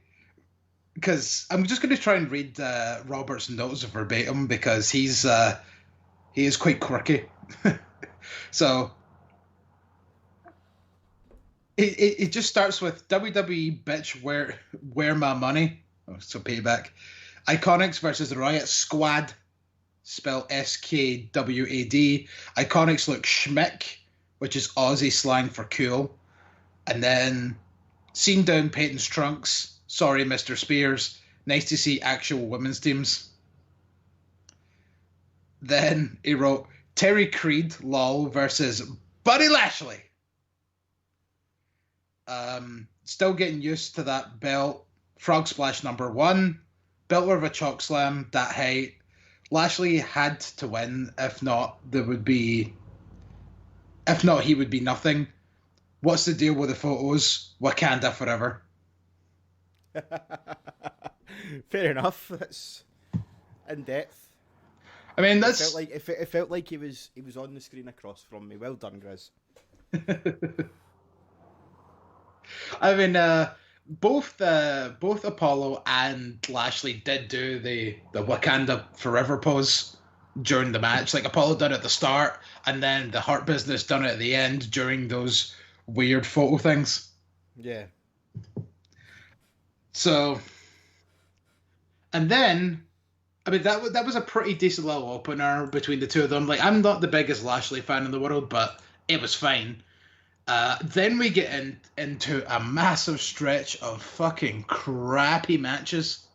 because I'm just going to try and read Robert's notes verbatim because he is quite quirky. So it just starts with WWE bitch, where my money? Oh, so Payback. Iconics versus the Riot Squad, spelled SKWAD. Iconics look schmick, which is Aussie slang for cool. And then seen down Peyton's trunks. Sorry, Mr. Spears. Nice to see actual women's teams. Then he wrote Terry Creed, lol, versus Buddy Lashley. Still getting used to that belt. Frog Splash #1. Belt with a chalk slam, that height. Lashley had to win. If not, he would be nothing. What's the deal with the photos? Wakanda forever. Fair enough. That's in depth. I mean, it felt like he was on the screen across from me. Well done, Griz. I mean, both Apollo and Lashley did do the Wakanda forever pose during the match. Like Apollo done it at the start, and then the Hurt Business done it at the end during those weird photo things. Yeah. So, and then, I mean, that was a pretty decent little opener between the two of them. Like, I'm not the biggest Lashley fan in the world, but it was fine. Then we get into a massive stretch of fucking crappy matches.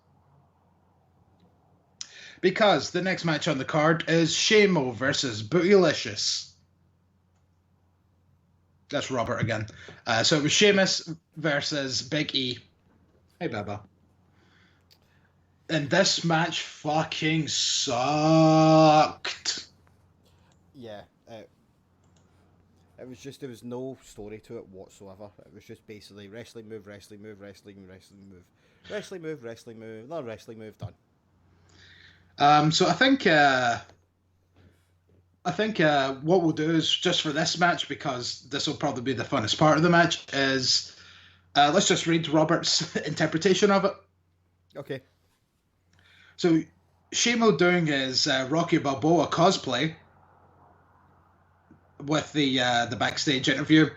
Because the next match on the card is Shamo versus Bootylicious. That's Robert again. So it was Sheamus versus Big E. Hey, Baba. And this match fucking sucked. Yeah. It was just, there was no story to it whatsoever. It was just basically wrestling move, wrestling move, wrestling, wrestling move. Wrestling move, wrestling move, another wrestling move, done. So I think what we'll do is, just for this match, because this will probably be the funnest part of the match, is let's just read Robert's interpretation of it. Okay. So Shamo doing his Rocky Balboa cosplay with the backstage interview.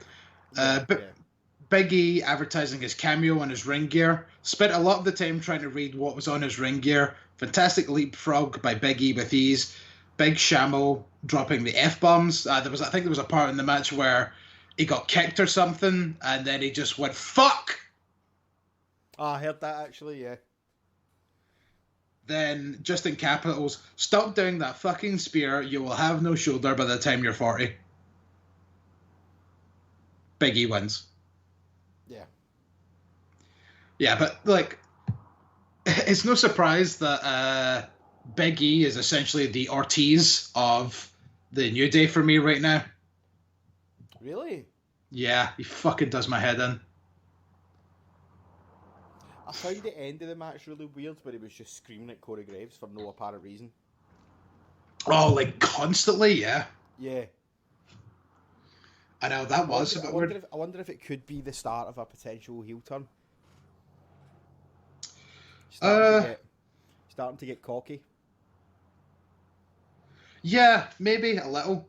Big E advertising his cameo on his ring gear. Spent a lot of the time trying to read what was on his ring gear. Fantastic leapfrog by Big E with ease. Big Shamo dropping the F-bombs. I think there was a part in the match where he got kicked or something, and then he just went, fuck! Oh, I heard that actually, yeah. Then, just in capitals, stop doing that fucking spear. You will have no shoulder by the time you're 40. Big E wins. Yeah. Yeah, but, like, it's no surprise that Big E is essentially the Ortiz of the New Day for me right now. Really? Yeah, he fucking does my head in. I found the end of the match really weird, where he was just screaming at Corey Graves for no apparent reason. Oh, like constantly, yeah. Yeah. I know, that was a bit weird. I wonder if it could be the start of a potential heel turn. Starting to get cocky. Yeah, maybe a little.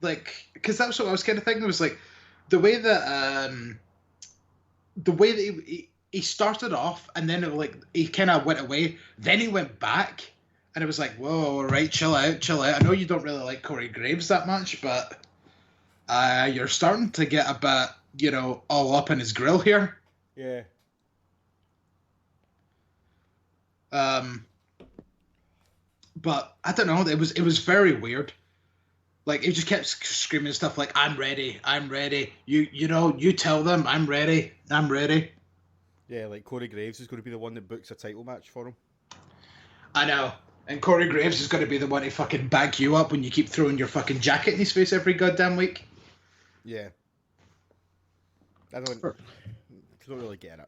Like, because that's what I was kind of thinking. It was like the way that he started off, and then he kind of went away. Then he went back, and it was like, whoa, all right, chill out. I know you don't really like Corey Graves that much, but you're starting to get a bit, all up in his grill here. Yeah. But I don't know. It was very weird. Like, he just kept screaming stuff like, I'm ready. You tell them I'm ready. Yeah, like Corey Graves is going to be the one that books a title match for him. I know. And Corey Graves is going to be the one to fucking back you up when you keep throwing your fucking jacket in his face every goddamn week. Yeah. I don't really get it.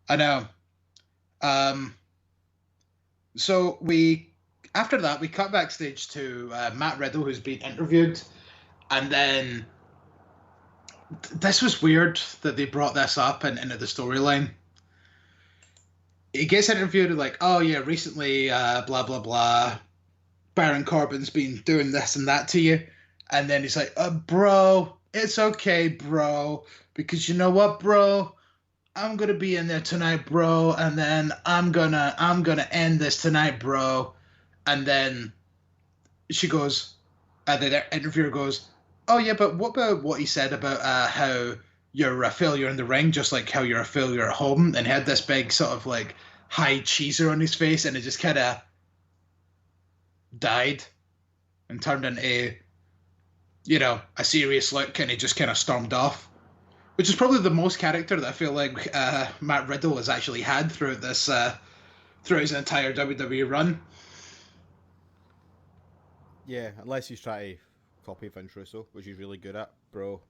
I know. So after that, we cut backstage to Matt Riddle, who's being interviewed. And then this was weird that they brought this up into the storyline. He gets interviewed like, oh yeah, recently, blah, blah, blah. Baron Corbin's been doing this and that to you. And then he's like, bro, it's okay, bro. Because you know what, bro? I'm going to be in there tonight, bro. And then I'm gonna end this tonight, bro. And then she goes, the interviewer goes, oh yeah, but what about what he said about how you're a failure in the ring, just like how you're a failure at home? And he had this big sort of like high cheeser on his face, and it just kind of died and turned into, a serious look, and he just kind of stormed off. Which is probably the most character that I feel like Matt Riddle has actually had throughout this, throughout his entire WWE run. Yeah, unless he's trying to copy Vince Russo, which he's really good at, bro.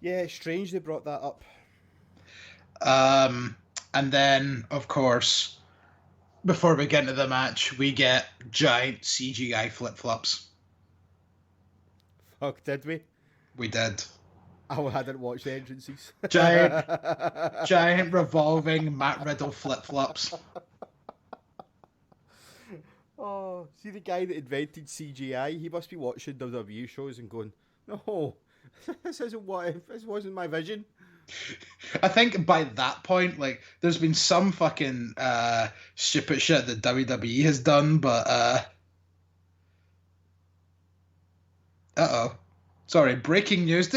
Yeah, it's strange they brought that up. And then, of course, before we get into the match, we get giant CGI flip-flops. Fuck, did we? We did. Oh, I didn't watch the entrances. Giant revolving Matt Riddle flip-flops. Oh, see the guy that invented CGI? He must be watching WWE shows and going, "No, this wasn't my vision." I think by that point, like, there's been some fucking stupid shit that WWE has done, but uh-oh. Sorry, breaking news.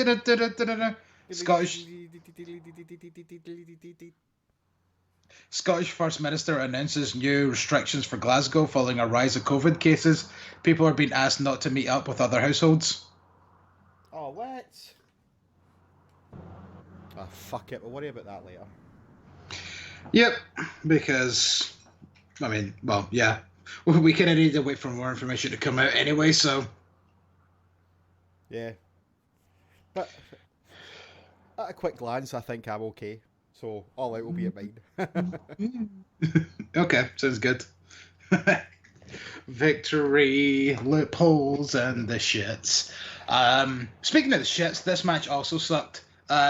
Scottish First Minister announces new restrictions for Glasgow following a rise of COVID cases. People are being asked not to meet up with other households. Oh, what? Oh, fuck it. We'll worry about that later. Yep, because, I mean, well, yeah. We kind of need to wait for more information to come out anyway, so... Yeah. But at a quick glance, I think I'm okay. So All Out will be at mine. Okay, sounds good. Victory, loopholes, and the shits. Speaking of the shits, this match also sucked.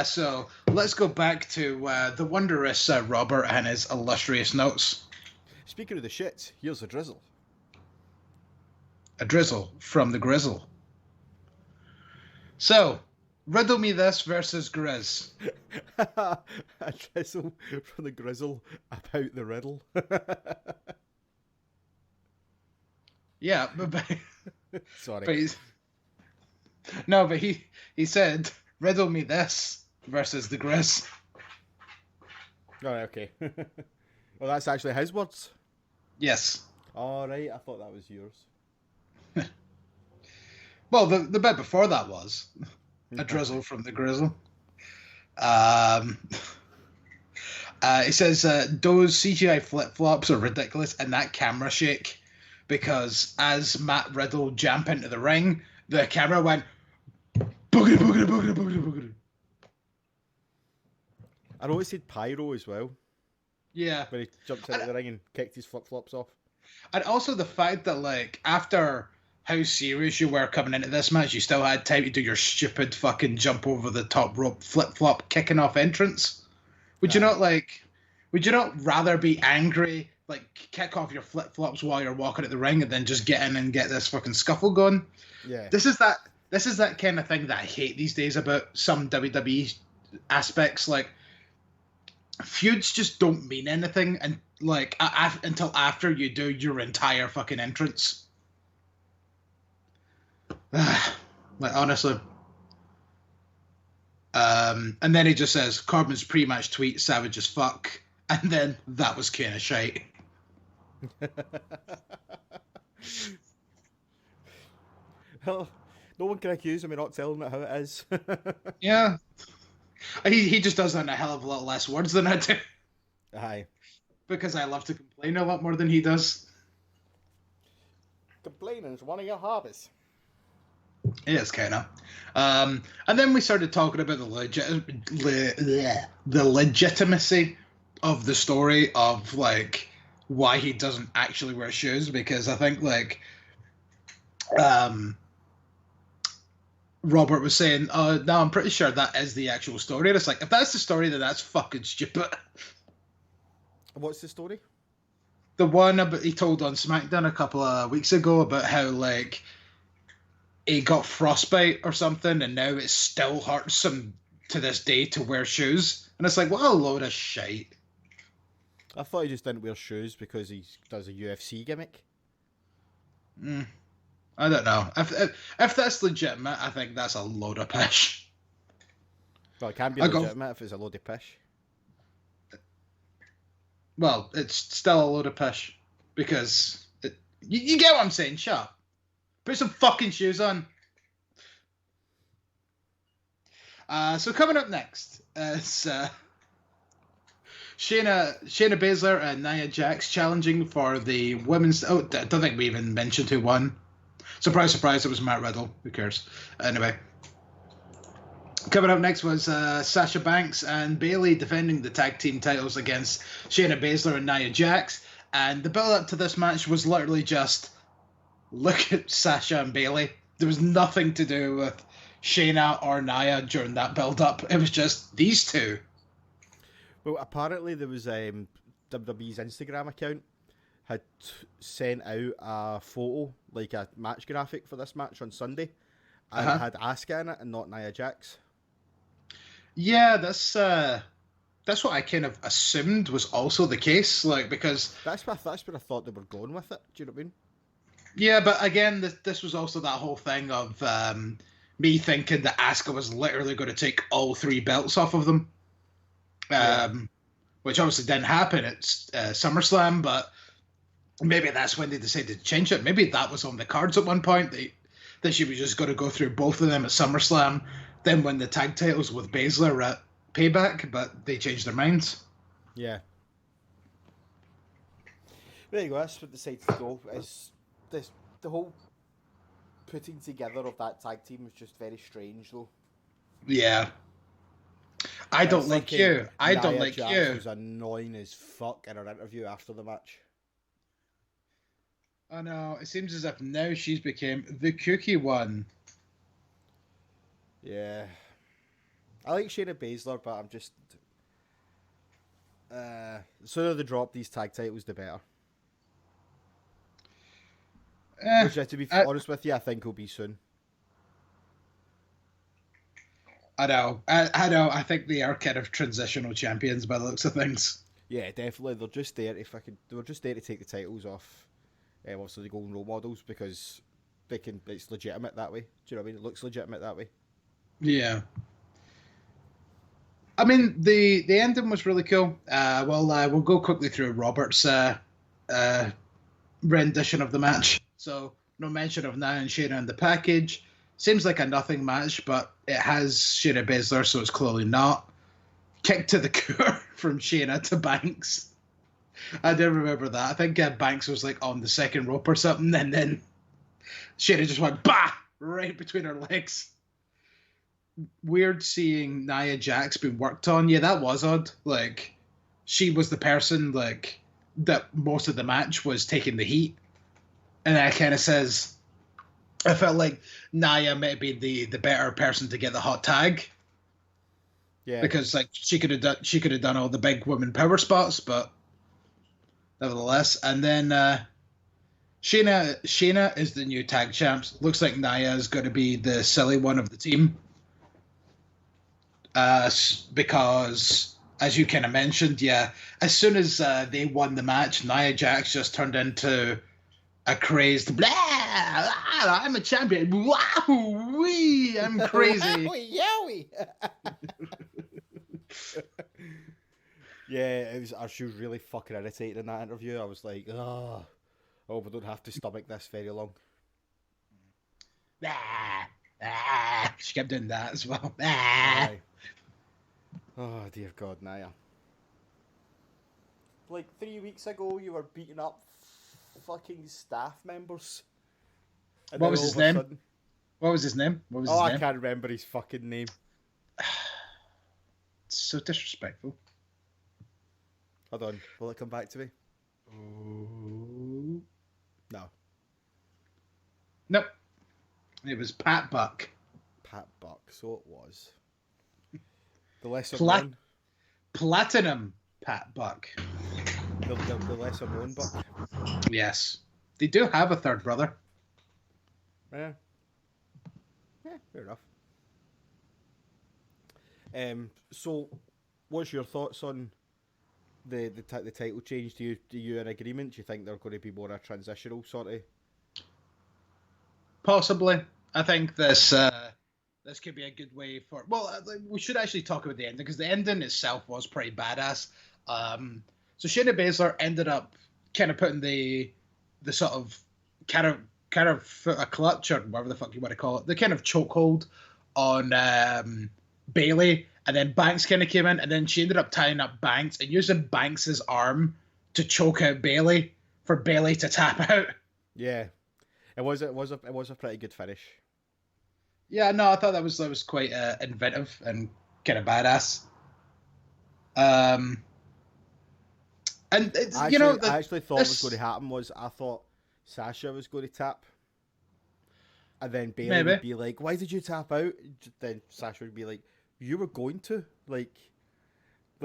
So let's go back to the wondrous Robert and his illustrious notes. Speaking of the shits, here's a drizzle. A drizzle from the grizzle. So, riddle me this versus Griz. A drizzle from the grizzle about the riddle. Yeah, but Sorry. But he said, riddle me this versus the Griz. All right, okay. Well, that's actually his words. Yes. All right, I thought that was yours. Well, the bit before that was a drizzle from the grizzle. He says those CGI flip-flops are ridiculous, and that camera shake, because as Matt Riddle jumped into the ring, the camera went boogity, boogity, boogity, boogity, boogity. I know it said pyro as well. Yeah. When he jumped into the ring and kicked his flip-flops off. And also the fact that, like, after how serious you were coming into this match, you still had time to do your stupid fucking jump over the top rope flip-flop kicking off entrance. Would you not rather be angry, like, kick off your flip-flops while you're walking at the ring and then just get in and get this fucking scuffle going? Yeah. This is that kind of thing that I hate these days about some WWE aspects. Like, feuds just don't mean anything, and like until after you do your entire fucking entrance. Like, honestly. And then he just says, Corbin's pre-match tweet, savage as fuck. And then that was kind of shite. Well, no one can accuse him of not telling it how it is. Yeah. He just does that in a hell of a lot less words than I do. Aye. Because I love to complain a lot more than he does. Complaining is one of your hobbies. It is kind of. And then we started talking about the legitimacy of the story of, like, why he doesn't actually wear shoes, because I think, like, Robert was saying, oh, no, I'm pretty sure that is the actual story. And it's like, if that's the story, then that's fucking stupid. What's the story? The one about he told on SmackDown a couple of weeks ago about how, like, he got frostbite or something, and now it still hurts him to this day to wear shoes. And it's like, what a load of shite. I thought he just didn't wear shoes because he does a UFC gimmick. I don't know. If that's legitimate, I think that's a load of pish. Well, it can be legitimate if it's a load of pish. Well, it's still a load of pish. Because you get what I'm saying, shut up. Put some fucking shoes on. So coming up next is Shayna Baszler and Nia Jax challenging for the women's... Oh, I don't think we even mentioned who won. Surprise, surprise, it was Matt Riddle. Who cares? Anyway. Coming up next was Sasha Banks and Bayley defending the tag team titles against Shayna Baszler and Nia Jax. And the build-up to this match was literally just... Look at Sasha and Bayley. There was nothing to do with Shayna or Nia during that build-up. It was just these two. Well, apparently there was WWE's Instagram account had sent out a photo, like a match graphic for this match on Sunday, and it had Asuka in it and not Nia Jax. Yeah, that's what I kind of assumed was also the case, like, because that's where I thought they were going with it. Do you know what I mean? Yeah, but again, this was also that whole thing of me thinking that Asuka was literally going to take all 3 belts off of them, which obviously didn't happen at SummerSlam, but maybe that's when they decided to change it. Maybe that was on the cards at one point, that she was just going to go through both of them at SummerSlam, then win the tag titles with Baszler at Payback, but they changed their minds. Yeah. There you go, that's what they decided to go. The whole putting together of that tag team was just very strange, though. Yeah. I don't like you. I don't like Jax you. Was annoying as fuck in her interview after the match. I know. It seems as if now she's became the cookie one. Yeah. I like Shayna Baszler, but I'm just... the sooner they drop these tag titles, the better. Which, to be honest with you, I think will be soon. I know. I think they are kind of transitional champions by the looks of things. Yeah, definitely. They're just there to They were just there to take the titles off. Obviously, the golden role models, because they can. It's legitimate that way. Do you know what I mean? It looks legitimate that way. Yeah. I mean, the ending was really cool. We'll go quickly through Robert's rendition of the match. So, no mention of Nia and Shayna in the package. Seems like a nothing match, but it has Shayna Baszler, so it's clearly not. Kick to the core from Shayna to Banks. I do remember that. I think Banks was like on the second rope or something, and then Shayna just went bah right between her legs. Weird seeing Nia Jax being worked on. Yeah, that was odd. Like, she was the person like that most of the match was taking the heat, and that kind of says, I felt like Nia might be the better person to get the hot tag. Yeah, because like she could have done all the big women power spots, but nevertheless. And then Shayna is the new tag champs. Looks like Nia is going to be the silly one of the team. Because, as you kind of mentioned, yeah, as soon as they won the match, Nia Jax just turned into a crazed, blah, I'm a champion, wow, wee, I'm crazy. Yowie. Yeah, she was really fucking irritated in that interview. I was like, oh, we don't have to stomach this very long. She kept doing that as well. Oh, dear God, Nia. Like 3 weeks ago, you were beating up fucking staff members. What was his name? What was his name? I can't remember his fucking name. It's so disrespectful. Hold on, will it come back to me? Oh. No. Nope. It was Pat Buck. Pat Buck, so it was. The lesser known. Platinum Pat Buck. The lesser known Buck. Yes. They do have a third brother. Yeah. Yeah, fair enough. So, what's your thoughts on the title change? Do you in agreement? Do you think they're going to be more a transitional sort of? Possibly. I think this could be a good way for. Well, we should actually talk about the ending, because the ending itself was pretty badass. So Shayna Baszler ended up kind of putting the sort of kind of foot a clutch, or whatever the fuck you want to call it, the kind of chokehold on Bayley, and then Banks kind of came in, and then she ended up tying up Banks and using Banks's arm to choke out Bayley for Bayley to tap out. Yeah, it was a pretty good finish. Yeah, no, I thought that was quite inventive and kind of badass. And I actually thought what was going to happen was I thought Sasha was going to tap. And then Bailey Maybe. would be like, "Why did you tap out?" Then Sasha would be like, "You were going to." Like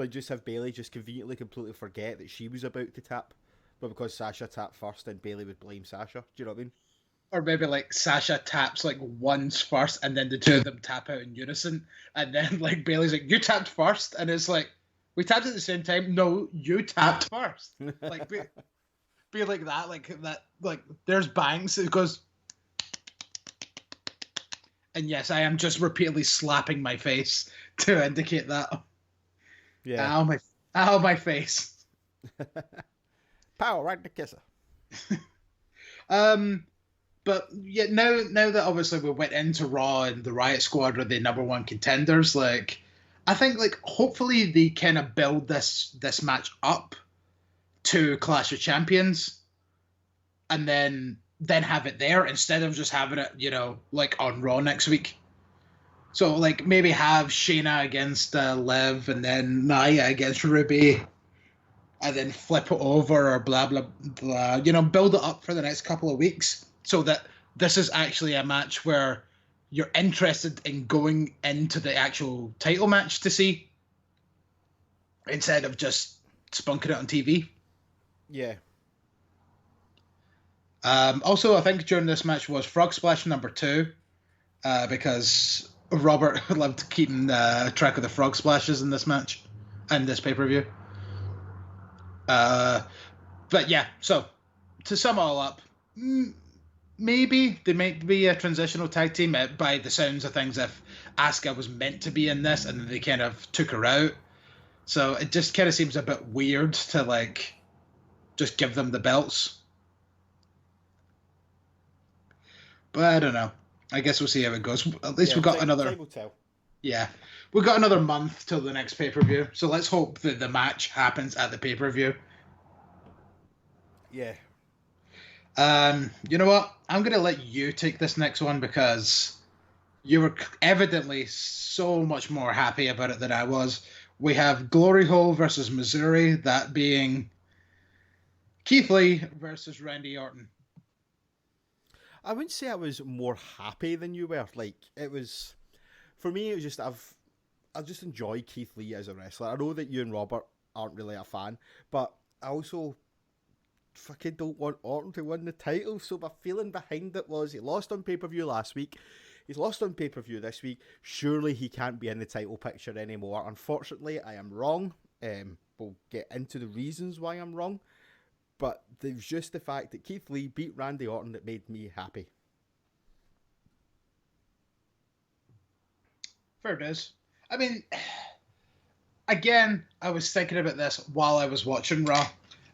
just have Bailey just conveniently completely forget that she was about to tap. But because Sasha tapped first, then Bailey would blame Sasha. Do you know what I mean? Or maybe like Sasha taps like once first, and then the two of them tap out in unison, and then like Bailey's like, "You tapped first," and it's like, "We tapped at the same time." No, you tapped first. Like be like that, like there's Banks. It goes, and yes, I am just repeatedly slapping my face to indicate that. Yeah. Ow, my face. Pow, right in the kisser. But yeah, now that obviously we went into Raw and the Riot Squad are the number one contenders, like I think like hopefully they kind of build this match up to Clash of Champions, and then have it there instead of just having it, like on Raw next week. So like maybe have Shayna against Liv, and then Nia against Ruby, and then flip it over or blah blah blah. Build it up for the next couple of weeks so that this is actually a match where you're interested in going into the actual title match to see, instead of just spunking it on TV. Yeah. Also, I think during this match was Frog Splash number 2, because Robert loved keeping track of the frog splashes in this match and this pay-per-view. But yeah, so to sum it all up, maybe they might be a transitional tag team by the sounds of things, if Asuka was meant to be in this and they kind of took her out. So it just kind of seems a bit weird to like just give them the belts. But I don't know. I guess we'll see how it goes. At least we've got another. Time will tell. Yeah, we've got another month till the next pay-per-view. So let's hope that the match happens at the pay-per-view. Yeah. You know what? I'm going to let you take this next one because you were evidently so much more happy about it than I was. We have Glory Hole versus Missouri, that being Keith Lee versus Randy Orton. I wouldn't say I was more happy than you were. Like, it was, for me, it was just, I just enjoy Keith Lee as a wrestler. I know that you and Robert aren't really a fan, but I also fucking don't want Orton to win the title. So my feeling behind it was he lost on pay-per-view last week. He's lost on pay-per-view this week. Surely he can't be in the title picture anymore. Unfortunately, I am wrong. We'll get into the reasons why I'm wrong. But it was just the fact that Keith Lee beat Randy Orton that made me happy. Fair dues. I mean, again, I was thinking about this while I was watching Raw.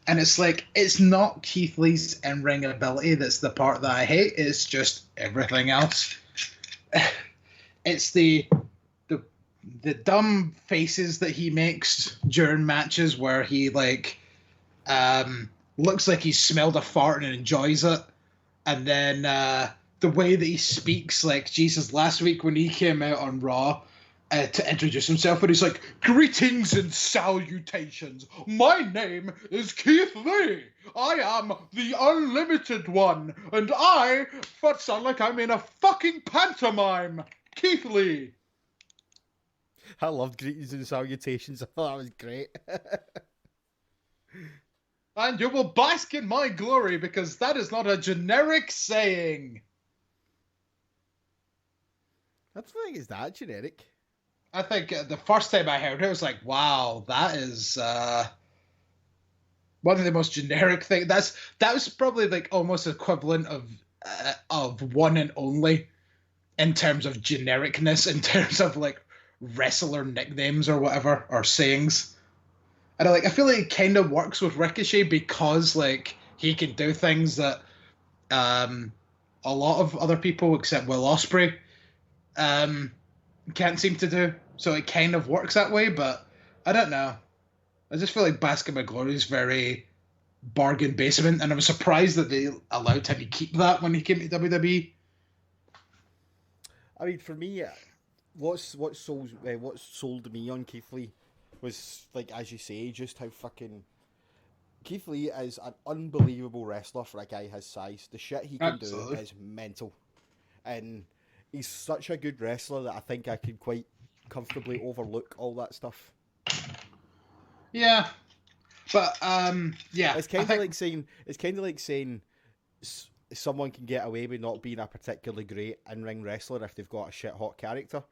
And it's like, it's not Keith Lee's in-ring ability that's the part that I hate. It's just everything else. It's the dumb faces that he makes during matches where he like looks like he smelled a fart and enjoys it, and then the way that he speaks, like Jesus last week when he came out on Raw to introduce himself, and he's like, "Greetings and salutations. My name is Keith Lee. I am the Unlimited One, and I sound like I'm in a fucking pantomime. Keith Lee." I loved greetings and salutations. I thought that was great. And you will bask in my glory, because that is not a generic saying. I don't think it's that generic. I think the first time I heard it, I was like, wow, that is one of the most generic things. That was probably like almost equivalent of one and only in terms of genericness, in terms of like wrestler nicknames or whatever, or sayings. And I feel like it kind of works with Ricochet because like he can do things that a lot of other people except Will Ospreay can't seem to do. So it kind of works that way, but I don't know. I just feel like Basket McGlory is very bargain basement, and I was surprised that they allowed him to keep that when he came to WWE. I mean, for me, what sold me on Keith Lee was, like, as you say, just how fucking Keith Lee is an unbelievable wrestler for a guy his size. The shit he can do is mental. and he's such a good wrestler that I think I could quite comfortably overlook all that stuff. Yeah, but yeah, It's kind of like saying someone can get away with not being a particularly great in-ring wrestler if they've got a shit hot character.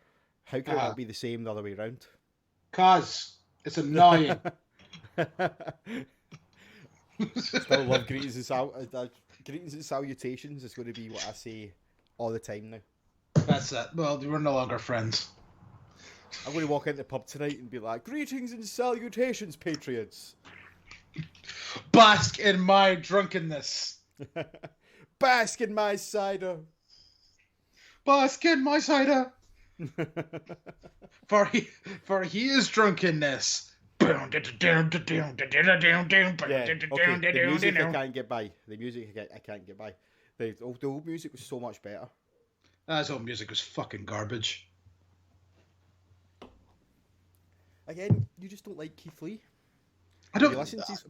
How can it not be the same the other way around? Cause it's annoying. Still love greetings and salutations. It's going to be what I say all the time now. That's it. Well, we're no longer friends. I'm going to walk into the pub tonight and be like, greetings and salutations, patriots. Bask in my drunkenness. Bask in my cider. Bask in my cider. for he is drunkenness. Yeah, okay, the music I can't get by. The music I can't get by. The old music was so much better. That old music was fucking garbage. Again, you just don't like Keith Lee. I don't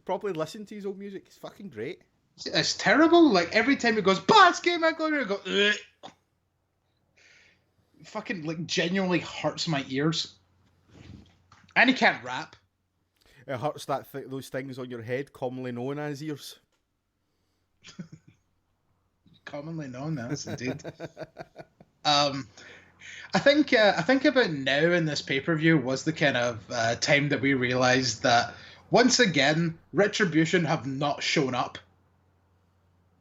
probably listen to his old music. It's fucking great. It's terrible. Like every time it goes, Bask in my glory, I go, ugh. Fucking like genuinely hurts my ears. And he can't rap. It hurts those things on your head, commonly known as ears. Commonly known as, indeed. I think about now in this pay-per-view was the kind of time that we realised that once again Retribution have not shown up.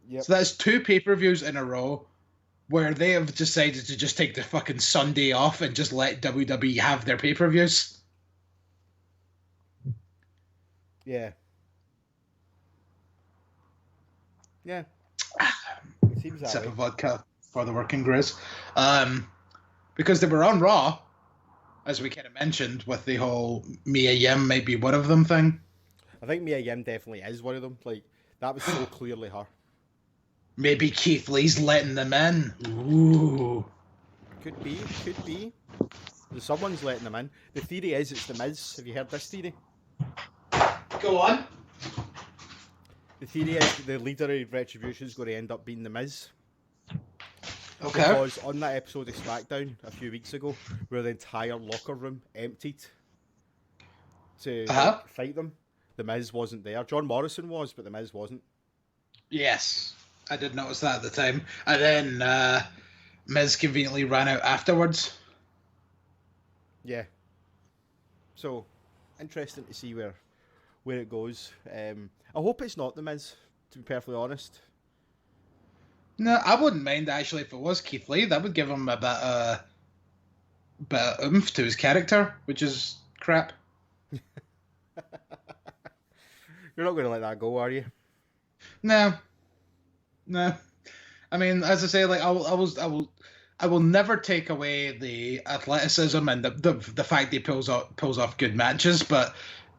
Yep. So that's 2 pay-per-views in a row where they have decided to just take the fucking Sunday off and just let WWE have their pay-per-views. Yeah. Yeah. Seems that Sip way. of vodka for the working Griz. Because they were on Raw, as we kind of mentioned, with the whole Mia Yim might be one of them thing. I think Mia Yim definitely is one of them. Like, that was so clearly her. Maybe Keith Lee's letting them in. Ooh. Could be. Someone's letting them in. The theory is it's The Miz. Have you heard this theory? Go on. The theory is the leader of Retribution is going to end up being The Miz. Okay. Because on that episode of SmackDown a few weeks ago, where the entire locker room emptied to fight them, The Miz wasn't there. John Morrison was, but The Miz wasn't. Yes, I did notice that at the time. And then Miz conveniently ran out afterwards. Yeah. So, interesting to see where it goes. I hope it's not The Miz, to be perfectly honest. No, I wouldn't mind actually if it was Keith Lee. That would give him a bit of oomph to his character, which is crap. You're not going to let that go, are you? No. I mean, as I say, like I will never take away the athleticism and the fact that he pulls off good matches, but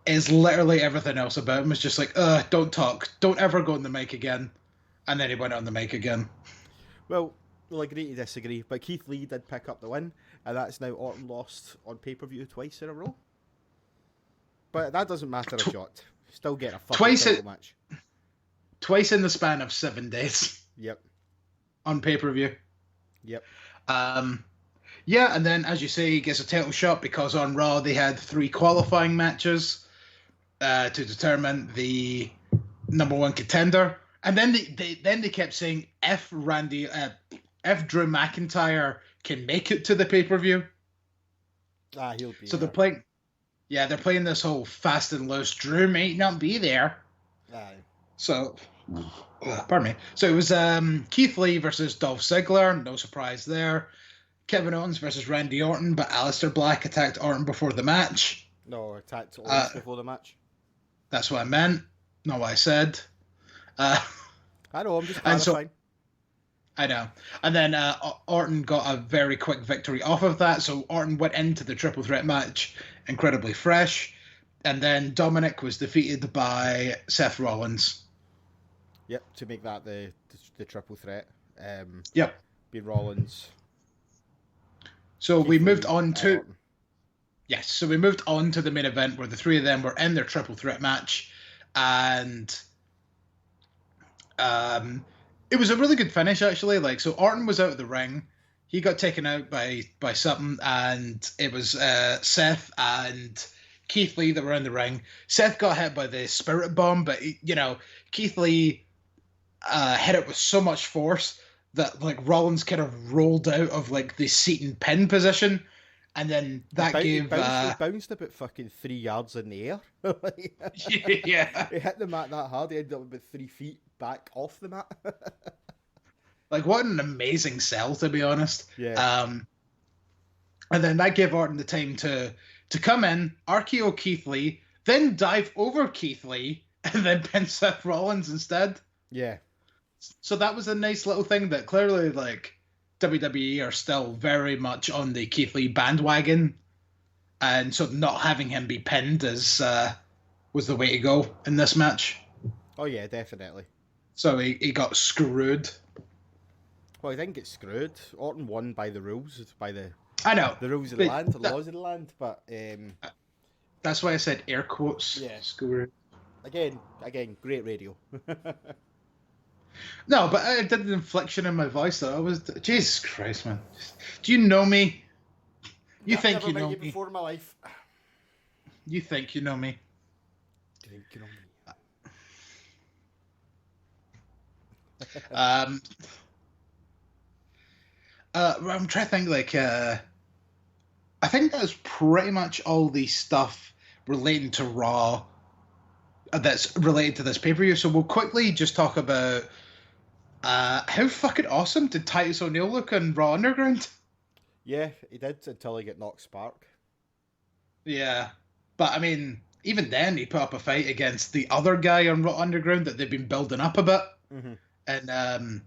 it's literally everything else about him is just like, don't talk, don't ever go on the mic again. And then he went on the mic again. Well, we'll agree to disagree, but Keith Lee did pick up the win, and that's now Orton lost on pay-per-view twice in a row. But that doesn't matter a jot. Still get a fucking title match. Twice in the span of 7 days. Yep. On pay-per-view. Yep. Yeah, and then, as you say, he gets a title shot because on Raw they had 3 qualifying matches to determine the number 1 contender. And then they kept saying if Drew McIntyre can make it to the pay-per-view. He'll be. So they're playing this whole fast and loose. Drew might not be there. Aye. So, pardon me. So it was Keith Lee versus Dolph Ziggler. No surprise there. Kevin Owens versus Randy Orton, but Aleister Black attacked Orton before the match. No, attacked Owens before the match. That's what I meant, not what I said. I know, I'm just clarifying. I know. And then Orton got a very quick victory off of that, so Orton went into the triple threat match incredibly fresh. And then Dominic was defeated by Seth Rollins. Yep, to make that the triple threat. Yep. Be Rollins. So we moved on to... Orton. Yes, so we moved on to the main event where the 3 of them were in their triple threat match. And... it was a really good finish, actually. So Orton was out of the ring, he got taken out by something, and it was Seth and Keith Lee that were in the ring. Seth got hit by the spirit bomb, but Keith Lee hit it with so much force that like Rollins kind of rolled out of like the seat and pin position, and then that He gave bounced about fucking 3 yards in the air. yeah, He hit the mat that hard. He ended up about 3 feet back off the mat. like what an amazing sell, to be honest. Yeah. And then that gave Orton the time to come in, RKO Keith Lee, then dive over Keith Lee, and then pin Seth Rollins instead. Yeah. So that was a nice little thing that clearly, like, WWE are still very much on the Keith Lee bandwagon, and so not having him be pinned was the way to go in this match. Oh yeah, definitely. So he got screwed. Well, he didn't get screwed. Orton won by the rules, I know the rules of the land, the laws of the land. But that's why I said air quotes. Yeah. Screwed. Again, great radio. No, but I did the inflection in my voice though. I was Jesus Christ, man. Do you know me? I've Think never you met know you me? before in my life. You think you know me? Do you think you know me? I'm trying to think. Like, I think that's pretty much all the stuff relating to Raw that's related to this pay-per-view. So we'll quickly just talk about how fucking awesome did Titus O'Neil look on Raw Underground? Yeah, he did until he got knocked spark. Yeah, but I mean, even then he put up a fight against the other guy on Raw Underground that they've been building up a bit, and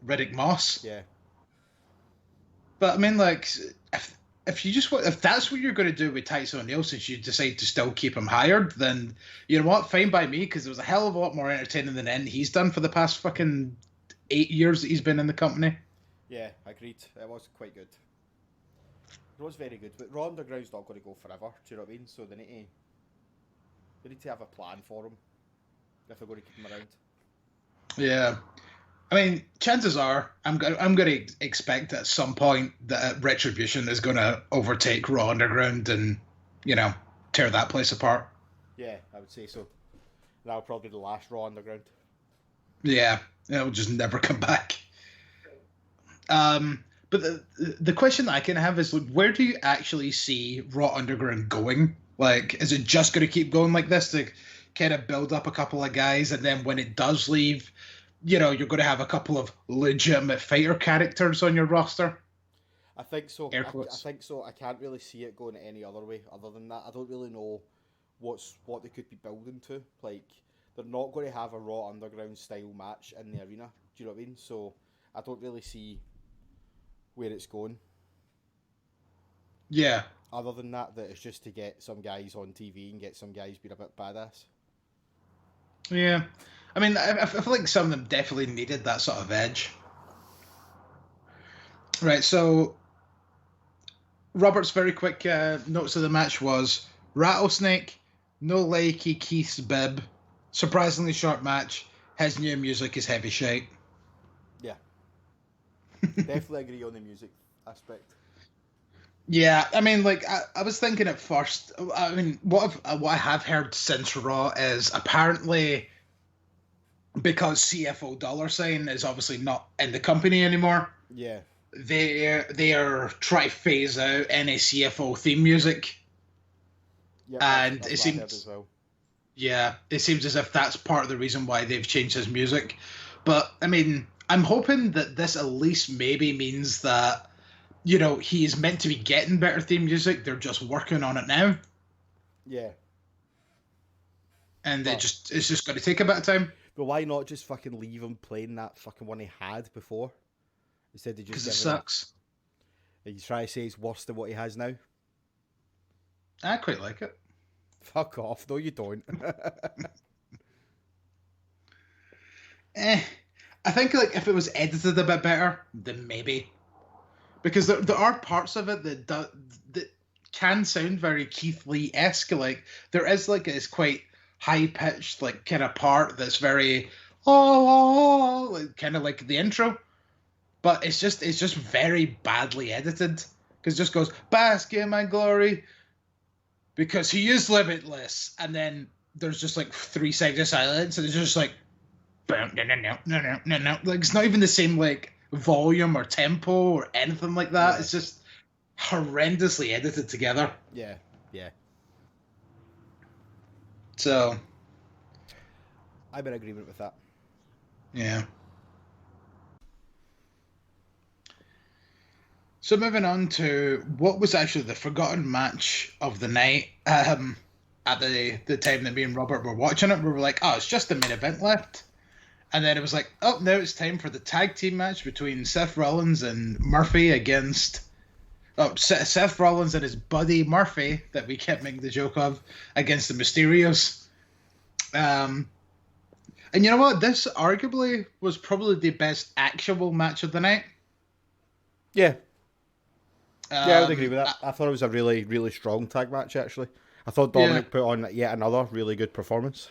Riddick Moss. Yeah. But I mean, like, if that's what you're going to do with Titus O'Neil, since you decide to still keep him hired, then you know what, fine by me, because there was a hell of a lot more entertaining than anything he's done for the past fucking 8 years that he's been in the company. Yeah, agreed. It was quite good. It was very good, but Raw Underground's not going to go forever. Do you know what I mean? So they need to have a plan for him if they're going to keep him around. Yeah. I mean, chances are I'm going to expect at some point that Retribution is going to overtake Raw Underground and, tear that place apart. Yeah, I would say so. That'll probably be the last Raw Underground. Yeah, it'll just never come back. But the question that I can have is, like, where do you actually see Raw Underground going? Like, is it just going to keep going like this to kind of build up a couple of guys, and then when it does leave, you're going to have a couple of legitimate fighter characters on your roster? I think so. Air I quotes. think so. I can't really see it going any other way other than that. I don't really know what they could be building to. Like, they're not going to have a Raw Underground style match in the arena. Do you know what I mean? So I don't really see where it's going. Yeah. Other than that it's just to get some guys on TV and get some guys being a bit badass. Yeah. I mean, I feel like some of them definitely needed that sort of edge. Right, so Robert's very quick notes of the match was Rattlesnake, no likey Keith's bib, surprisingly short match, his new music is heavy shite. Yeah. Definitely agree on the music aspect. Yeah, I mean, like, I was thinking at first, I mean, what I have heard since Raw is apparently because CFO $sign is obviously not in the company anymore. Yeah. They are trying to phase out any CFO theme music. Yeah, And that's it what I seems, heard as well. yeah, it seems as if that's part of the reason why they've changed his music. But, I mean, I'm hoping that this at least maybe means that, he is meant to be getting better theme music. They're just working on it now. Yeah. And it's just going to take a bit of time. But why not just fucking leave him playing that fucking one he had before? Instead of just Because it giving sucks. You try to say it's worse than what he has now? I quite like it. Fuck off. No, you don't. I think, like, if it was edited a bit better, then maybe. Because there are parts of it that can sound very Keith Lee-esque. Like, there is, like, this quite high-pitched, like, kind of part that's very, like, kind of like the intro. but it's just very badly edited because it just goes bask in my glory because he is limitless, and then there's just like 3 seconds of silence, and it's just like no, like it's not even the same like volume or tempo or anything like that. Yeah. It's just horrendously edited together. Yeah. So I'm in agreement with that. Yeah. So moving on to what was actually the forgotten match of the night. At the time that me and Robert were watching it, we were like, "Oh, it's just the main event left," and then it was like, "Oh, now it's time for the tag team match between Seth Rollins and Murphy against." Seth Rollins and his buddy Murphy, that we kept making the joke of, against the Mysterios. And you know what? This arguably was probably the best actual match of the night. Yeah. I would agree with that. I thought it was a really, really strong tag match, actually. I thought Dominic put on yet another really good performance.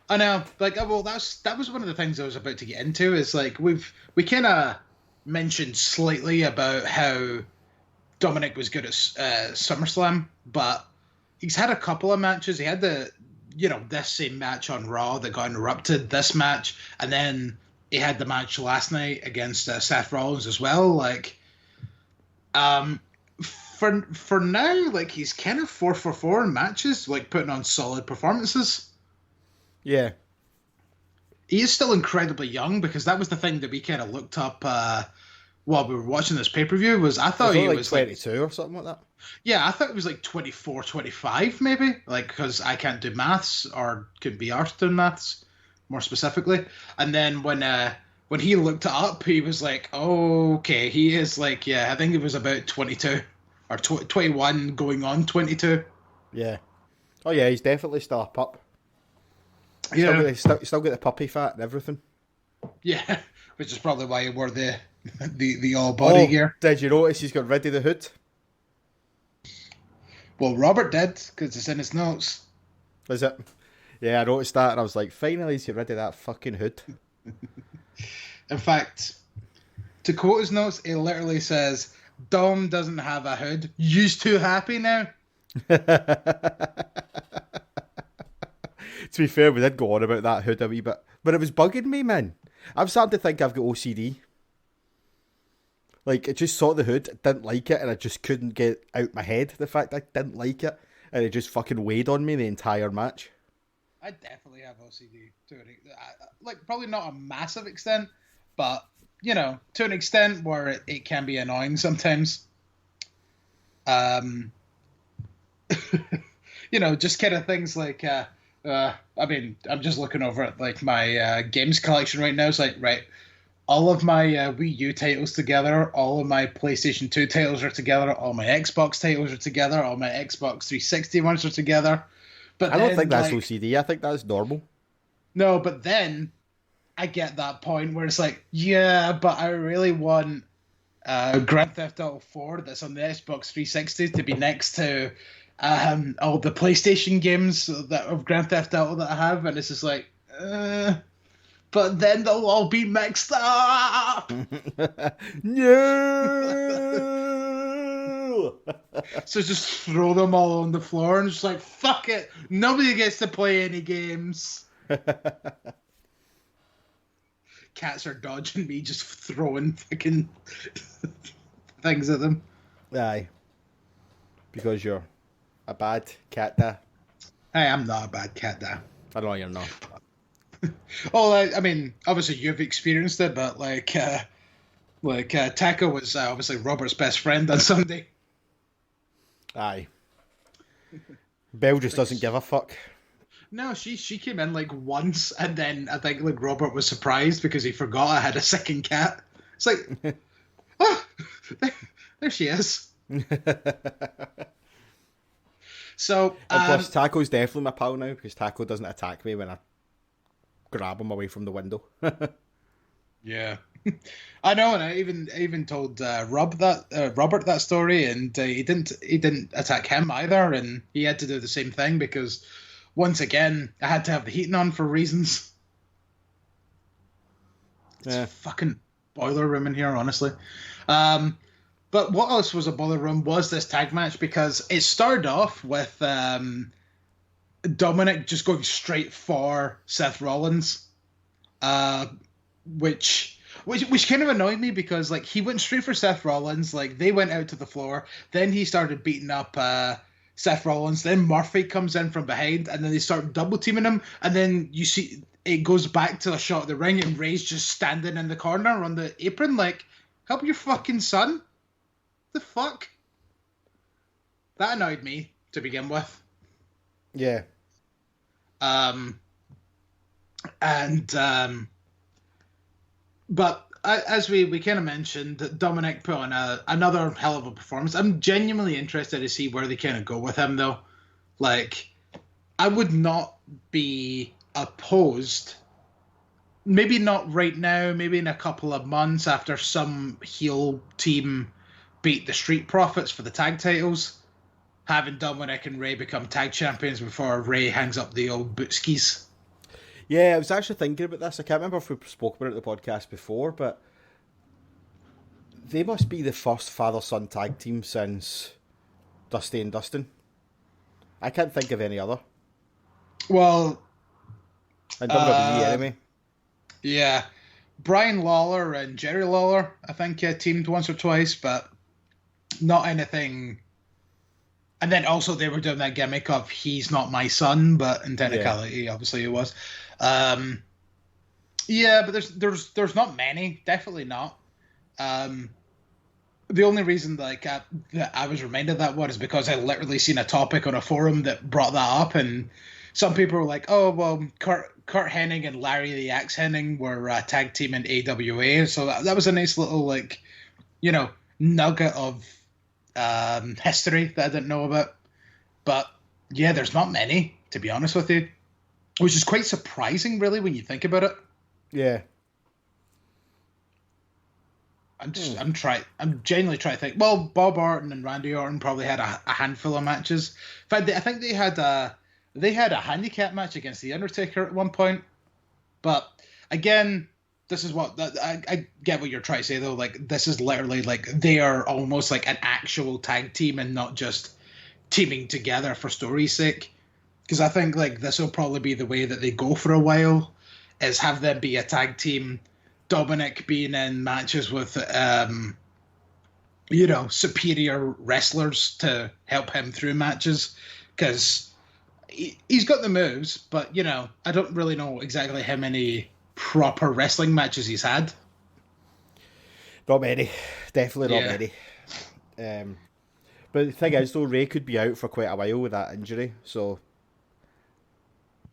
I know. Like, well, that was one of the things I was about to get into, is like, we kind of mentioned slightly about how Dominic was good at SummerSlam, but he's had a couple of matches. He had this same match on Raw that got interrupted, this match, and then he had the match last night against Seth Rollins as well. Like, for now, like, he's kind of 4 for 4 in matches, like putting on solid performances. Yeah. He is still incredibly young, because that was the thing that we kind of looked up while we were watching this pay-per-view. Was I thought he was 22 or something like that. Yeah, I thought it was like 24, 25 maybe, like, because I can't do maths, or could be arsed doing maths more specifically. And then when he looked it up, he was like, oh, okay, he is like, I think it was about 22 or 21 going on 22. Yeah. Oh yeah, he's definitely still a pup. Yeah. Still got the puppy fat and everything. Yeah, which is probably why he wore the all body gear. Did you notice he's got rid of the hood? Well, Robert did, because it's in his notes. Is it? Yeah, I noticed that, and I was like, finally he's got rid of that fucking hood. In fact, to quote his notes, he literally says, Dom doesn't have a hood. You's too happy now. To be fair, we did go on about that hood a wee bit, but it was bugging me, man. I'm starting to think I've got OCD. Like, I just saw the hood, didn't like it, and I just couldn't get out my head the fact I didn't like it, and it just fucking weighed on me the entire match. I definitely have OCD to like, probably not a massive extent, but to an extent where it can be annoying sometimes. Just kind of things like I'm just looking over at like my games collection right now. It's like, right, all of my Wii U titles together, all of my PlayStation 2 titles are together, all my Xbox titles are together, all my Xbox 360 ones are together. But I don't think that's OCD. I think that's normal. No, but then I get that point where it's like, yeah, but I really want Grand Theft Auto 4 that's on the Xbox 360 to be next to all the PlayStation games of Grand Theft Auto that I have, and it's just like, but then they'll all be mixed up. No. So just throw them all on the floor and just like, fuck it, nobody gets to play any games. Cats are dodging me, just throwing fucking things at them. Aye. Because you're a bad cat dad. I am not a bad cat dad. I know you're not. Well, I mean, obviously you've experienced it, but Taco was obviously Robert's best friend on Sunday. Aye. Belle just doesn't give a fuck. No, she came in like once, and then I think like Robert was surprised because he forgot I had a second cat. It's like, oh, there she is. So, plus Taco's definitely my pal now, because Taco doesn't attack me when I grab him away from the window. Yeah, I know, and I even told Robert that story, and he didn't attack him either, and he had to do the same thing because once again I had to have the heating on for reasons. It's fucking boiler room in here, honestly. But what else was a boiler room was this tag match, because it started off with Dominic just going straight for Seth Rollins, which kind of annoyed me, because like he went straight for Seth Rollins, like they went out to the floor, then he started beating up Seth Rollins, then Murphy comes in from behind, and then they start double teaming him, and then you see it goes back to a shot of the ring, and Ray's just standing in the corner on the apron, like, help your fucking son. The fuck? That annoyed me to begin with. Yeah. But as we kind of mentioned, Dominic put on another hell of a performance. I'm genuinely interested to see where they kind of go with him, though. Like, I would not be opposed, maybe not right now, maybe in a couple of months after some heel team beat the Street Profits for the tag titles, having Dominic and Ray become tag champions before Ray hangs up the old bootskis. Yeah, I was actually thinking about this. I can't remember if we spoke about it in the podcast before, but they must be the first father-son tag team since Dusty and Dustin. I can't think of any other. Well, in WWE anyway. Yeah. Brian Lawler and Jerry Lawler, I think, teamed once or twice, but not anything. And then also they were doing that gimmick of he's not my son, but in technicality, obviously he was. Yeah, but there's not many, definitely not. The only reason that I was reminded of that one is because I literally seen a topic on a forum that brought that up, and some people were like, "Oh, well, Kurt Hennig and Larry the Axe Hennig were a tag team in AWA," so that was a nice little nugget of history that I didn't know about. But yeah, there's not many, to be honest with you, which is quite surprising, really, when you think about it. Yeah. I'm genuinely trying to think. Well, Bob Orton and Randy Orton probably had a handful of matches. In fact, I think they had a handicap match against The Undertaker at one point. But again, this is what I get what you're trying to say, though. Like, this is literally like they are almost like an actual tag team and not just teaming together for story's sake. Because I think like this will probably be the way that they go for a while, is have them be a tag team. Dominic being in matches with, superior wrestlers to help him through matches, because he's got the moves, but, I don't really know exactly how many proper wrestling matches he's had. Not many. Definitely not many. But the thing is, though, Ray could be out for quite a while with that injury, so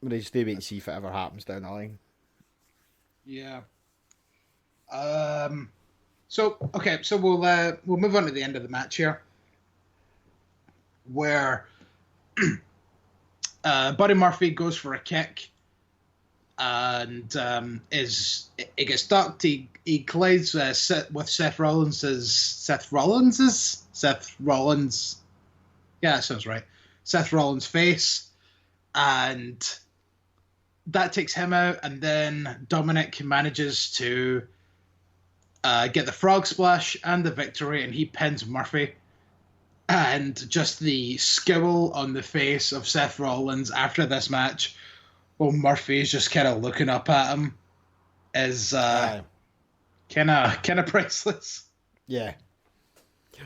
we'll just wait and see if it ever happens down the line. Yeah. So we'll move on to the end of the match here, where Buddy Murphy goes for a kick, and it gets ducked. He collides with Seth Rollins. Yeah, that sounds right. Seth Rollins' face, and that takes him out, and then Dominic manages to get the frog splash and the victory, and he pins Murphy. And just the scowl on the face of Seth Rollins after this match, while Murphy is just kind of looking up at him, is kind of priceless. Yeah.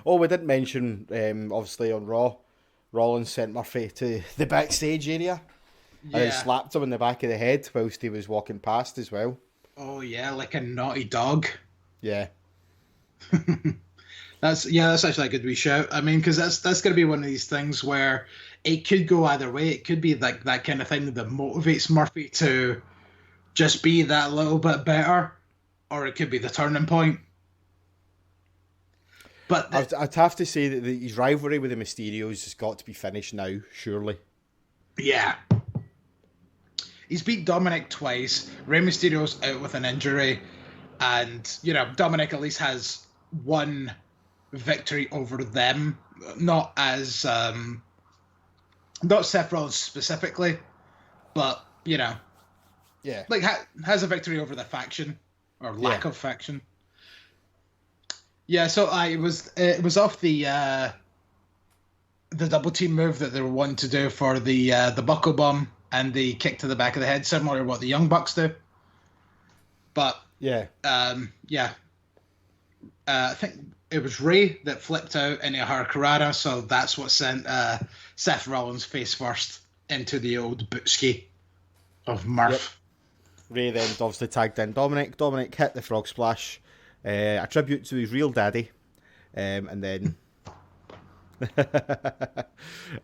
Oh, we didn't mention, obviously on Raw, Rollins sent Murphy to the backstage area. Yeah. And he slapped him in the back of the head whilst he was walking past as well. Oh yeah, like a naughty dog. Yeah. That's actually a good wee shout. I mean, because that's going to be one of these things where it could go either way. It could be like that kind of thing that motivates Murphy to just be that little bit better, or it could be the turning point. But I'd have to say that his rivalry with the Mysterios has got to be finished now, surely. Yeah. He's beat Dominic twice. Rey Mysterio's out with an injury. And, Dominic at least has one victory over them. Not as, not Seth Rollins specifically, but, Yeah. like has a victory over the faction, or lack of faction. Yeah, so it was off the double team move that they were wanting to do for the buckle bomb and the kick to the back of the head, similar to what the Young Bucks do. But Yeah. yeah, I think it was Ray that flipped out into a Hurricanrana, so that's what sent Seth Rollins face first into the old bootski of Murph. Yep. Ray then obviously tagged in Dominic. Dominic hit the frog splash, a tribute to his real daddy, and then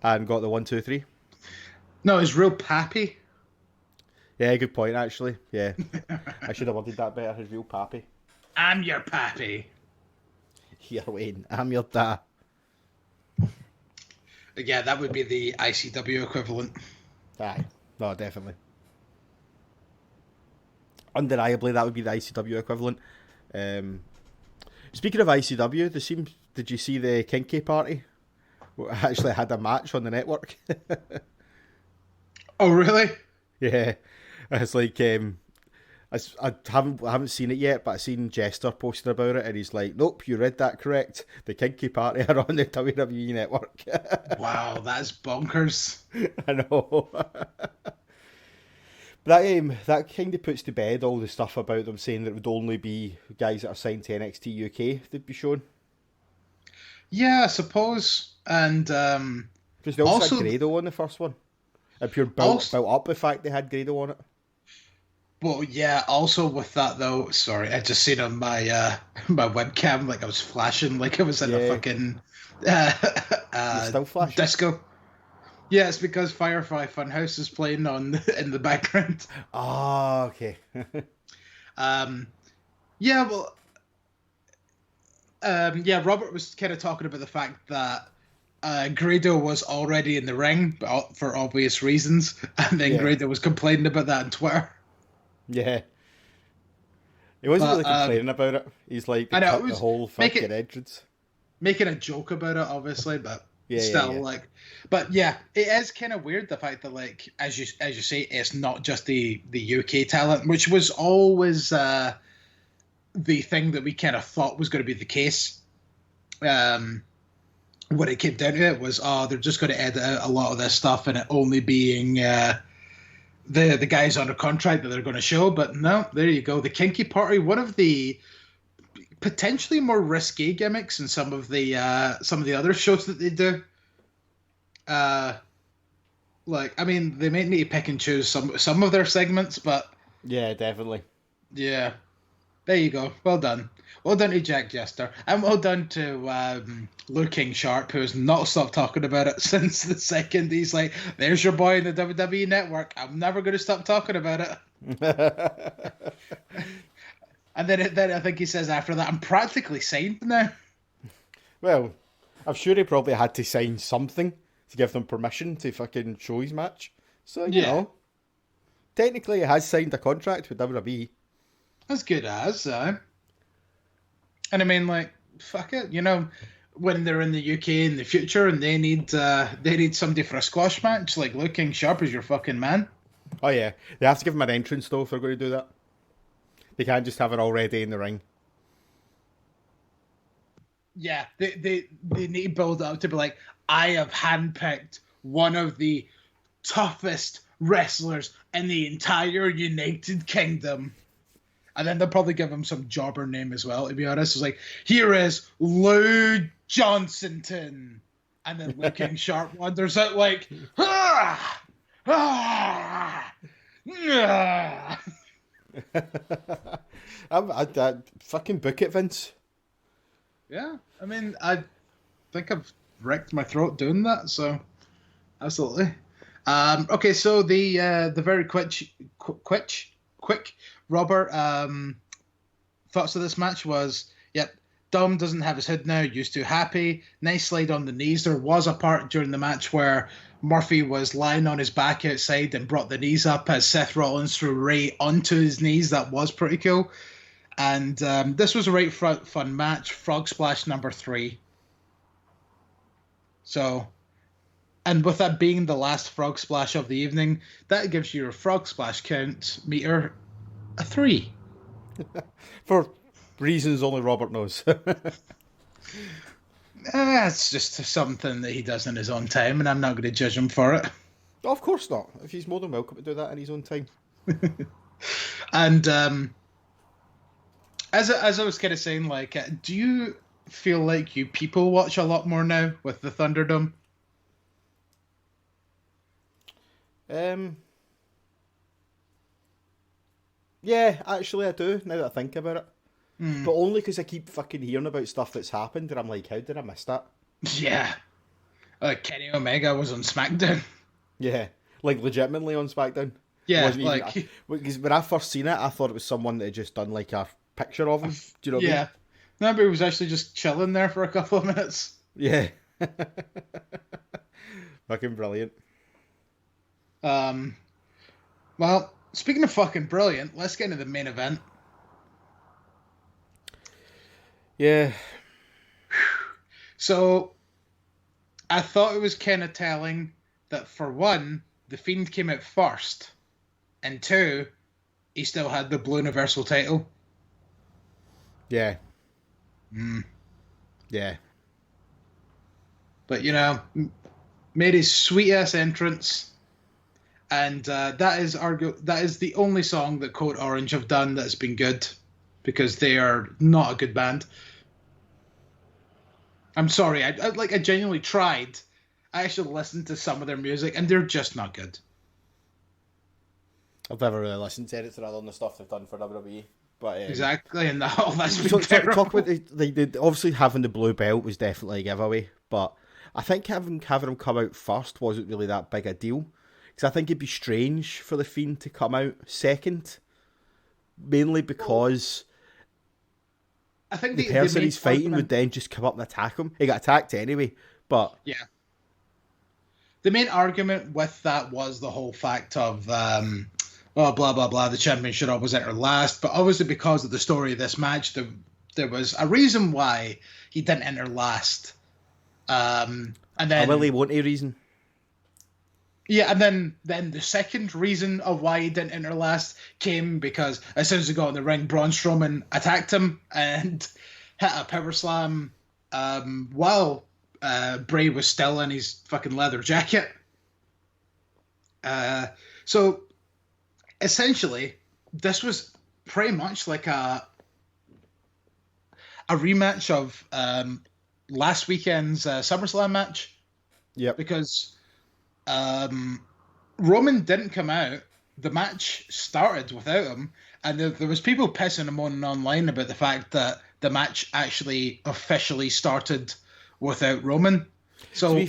and got the 1, 2, 3. No, his real pappy. Yeah, good point actually. Yeah, I should have worded that better. His real pappy. I'm your pappy. Here, Wayne. I'm your dad. Yeah, that would be the ICW equivalent. Aye, no, definitely. Undeniably, that would be the ICW equivalent. Speaking of ICW, did you see the Kinky Party? Actually had a match on the network. Oh, really? Yeah, it's like I haven't seen it yet, but I seen Jester posting about it, and he's like, "Nope, you read that correct. The Kinky Party are on the WWE network." Wow, that's bonkers. I know. That kind of puts to bed all the stuff about them saying that it would only be guys that are signed to NXT UK that'd be shown. Yeah, I suppose. And because they also had Grado on the first one. If you're built up the fact they had Grado on it. Well, yeah. Also with that though, sorry, I just seen on my my webcam like I was flashing like I was in a fucking still flashing? disco. Yeah, it's because Firefly Funhouse is playing on in the background. Ah, okay. Yeah, well, yeah, Robert was kind of talking about the fact that Grado was already in the ring, but for obvious reasons, and then Grado was complaining about that on Twitter. Yeah. He wasn't really complaining about it. He's like, they cut the whole fucking entrance. Making a joke about it, obviously, but like, but yeah, it is kind of weird the fact that, like, as you say, it's not just the UK talent, which was always the thing that we kind of thought was going to be the case. When it came down to it, was they're just going to edit out a lot of this stuff, and it only being the guys under contract that they're going to show. But no, there you go, the Kinky Party, one of the potentially more risque gimmicks in some of the other shows that they do. Like, I mean, they may need to pick and choose some of their segments, but yeah, definitely. Yeah, there you go. Well done to Jack Jester, and well done to Lou King Sharp, who has not stopped talking about it since the second he's like, "There's your boy in the WWE Network. I'm never going to stop talking about it." And then I think he says after that, "I'm practically signed now." Well, I'm sure he probably had to sign something to give them permission to fucking show his match. So, you know, technically he has signed a contract with WWE. As good as, and I mean, like, fuck it, you know, when they're in the UK in the future and they need somebody for a squash match, like, Lou King Sharp is your fucking man. Oh yeah, they have to give him an entrance though if they're going to do that. They can't just have it already in the ring. Yeah, they need to build it up to be like, I have handpicked one of the toughest wrestlers in the entire United Kingdom. And then they'll probably give him some jobber name as well, to be honest. It's like, here is Lou Johnsonton. And then Lou King Sharp wanders out like, ah! Ah! Ah! I'd fucking book it, Vince. Yeah, I mean, I think I've wrecked my throat doing that, so absolutely. Okay, so the very quick Robert thoughts of this match was, yep, Dom doesn't have his hood now, used to happy, nice slide on the knees. There was a part during the match where Murphy was lying on his back outside and brought the knees up as Seth Rollins threw Ray onto his knees. That was pretty cool. And this was a right fun match. Frog Splash number 3. So, and with that being the last Frog Splash of the evening, that gives your Frog Splash count meter a 3. For Reasons only Robert knows. It's just something that he does in his own time, and I'm not going to judge him for it. Of course not. If he's more than welcome to do that in his own time. And as I was kind of saying, like, do you feel like you people watch a lot more now with the Thunderdome? Yeah, actually I do, now that I think about it. But only because I keep fucking hearing about stuff that's happened, and I'm like, how did I miss that? Yeah. Kenny Omega was on SmackDown. Yeah, like legitimately on SmackDown. Yeah, because when I first seen it, I thought it was someone that had just done like a picture of him. Do you know what I mean? Yeah. No, but he was actually just chilling there for a couple of minutes. Yeah. Fucking brilliant. Well, speaking of fucking brilliant, let's get into the main event. Yeah. So, I thought it was kind of telling that, for one, The Fiend came out first, and two, he still had the Blue Universal title. Yeah. Yeah. But, you know, made his sweet-ass entrance, and that is the only song that Code Orange have done that's been good, because they are not a good band. I'm sorry, I genuinely tried. I actually listened to some of their music, and they're just not good. I've never really listened to anything other than the stuff they've done for WWE. But exactly, and that's been terrible. Talk about obviously having the blue belt was definitely a giveaway, but I think having him come out first wasn't really that big a deal, because I think it'd be strange for the Fiend to come out second, mainly because I think the person he's fighting would then just come up and attack him. He got attacked anyway, but yeah. The main argument with that was the whole fact of, blah, blah, blah, the champion should always enter last. But obviously because of the story of this match, there was a reason why he didn't enter last. And then... really want a reason. Yeah, and then the second reason of why he didn't enter last came because as soon as he got in the ring, Braun Strowman attacked him and hit a power slam while Bray was still in his fucking leather jacket. So essentially, this was pretty much like a rematch of last weekend's SummerSlam match. Yeah, because Roman didn't come out. The match started without him, and there was people pissing and moaning online about the fact that the match actually officially started without Roman. So to be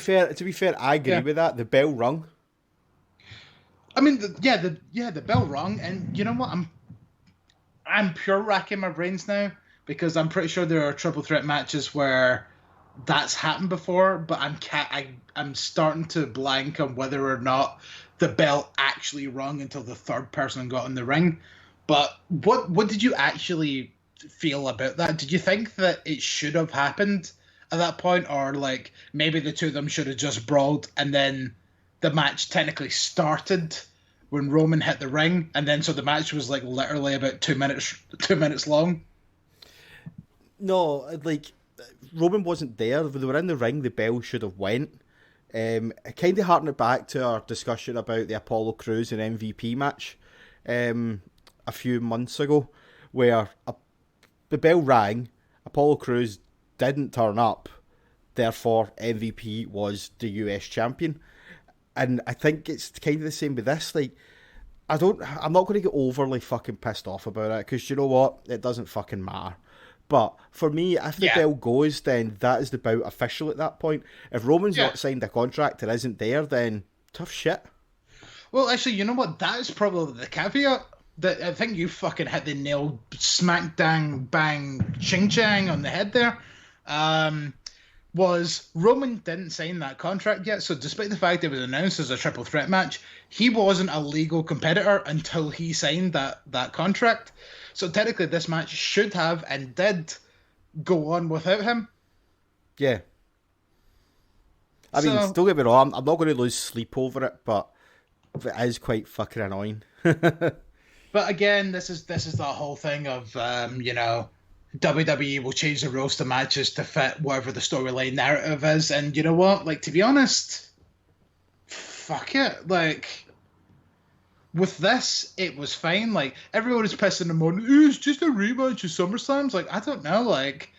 fair, I agree with that. The bell rung. I mean, the bell rung, and you know what? I'm pure racking my brains now because I'm pretty sure there are triple threat matches where that's happened before, but I'm starting to blank on whether or not the bell actually rung until the third person got in the ring. But what did you actually feel about that? Did you think that it should have happened at that point, or like maybe the two of them should have just brawled and then the match technically started when Roman hit the ring, and then so the match was like literally about 2 minutes long? No, like Roman wasn't there. When they were in the ring, the bell should have went. It kind of harkened it back to our discussion about the Apollo Crews and MVP match a few months ago, where the bell rang, Apollo Crews didn't turn up, therefore MVP was the US champion. And I think it's kind of the same with this. Like, I'm not going to get overly fucking pissed off about it, because you know what? It doesn't fucking matter. But for me, if the bell goes, then that is the bout official at that point. If Roman's not signed a contract and isn't there, then tough shit. Well, actually, you know what? That is probably the caveat. That I think you fucking hit the nail smack dang bang ching chang on the head there. Was Roman didn't sign that contract yet, so despite the fact it was announced as a triple threat match, he wasn't a legal competitor until he signed that contract. So technically this match should have and did go on without him. Yeah. I mean, don't get me wrong, I'm not going to lose sleep over it, but it is quite fucking annoying. But again, this is the whole thing of, WWE will change the rules to matches to fit whatever the storyline narrative is. And you know what? Like, to be honest, fuck it. Like, with this, it was fine. Like, everyone was pissing them on, it's just a rematch of SummerSlam's. Like, I don't know. Like,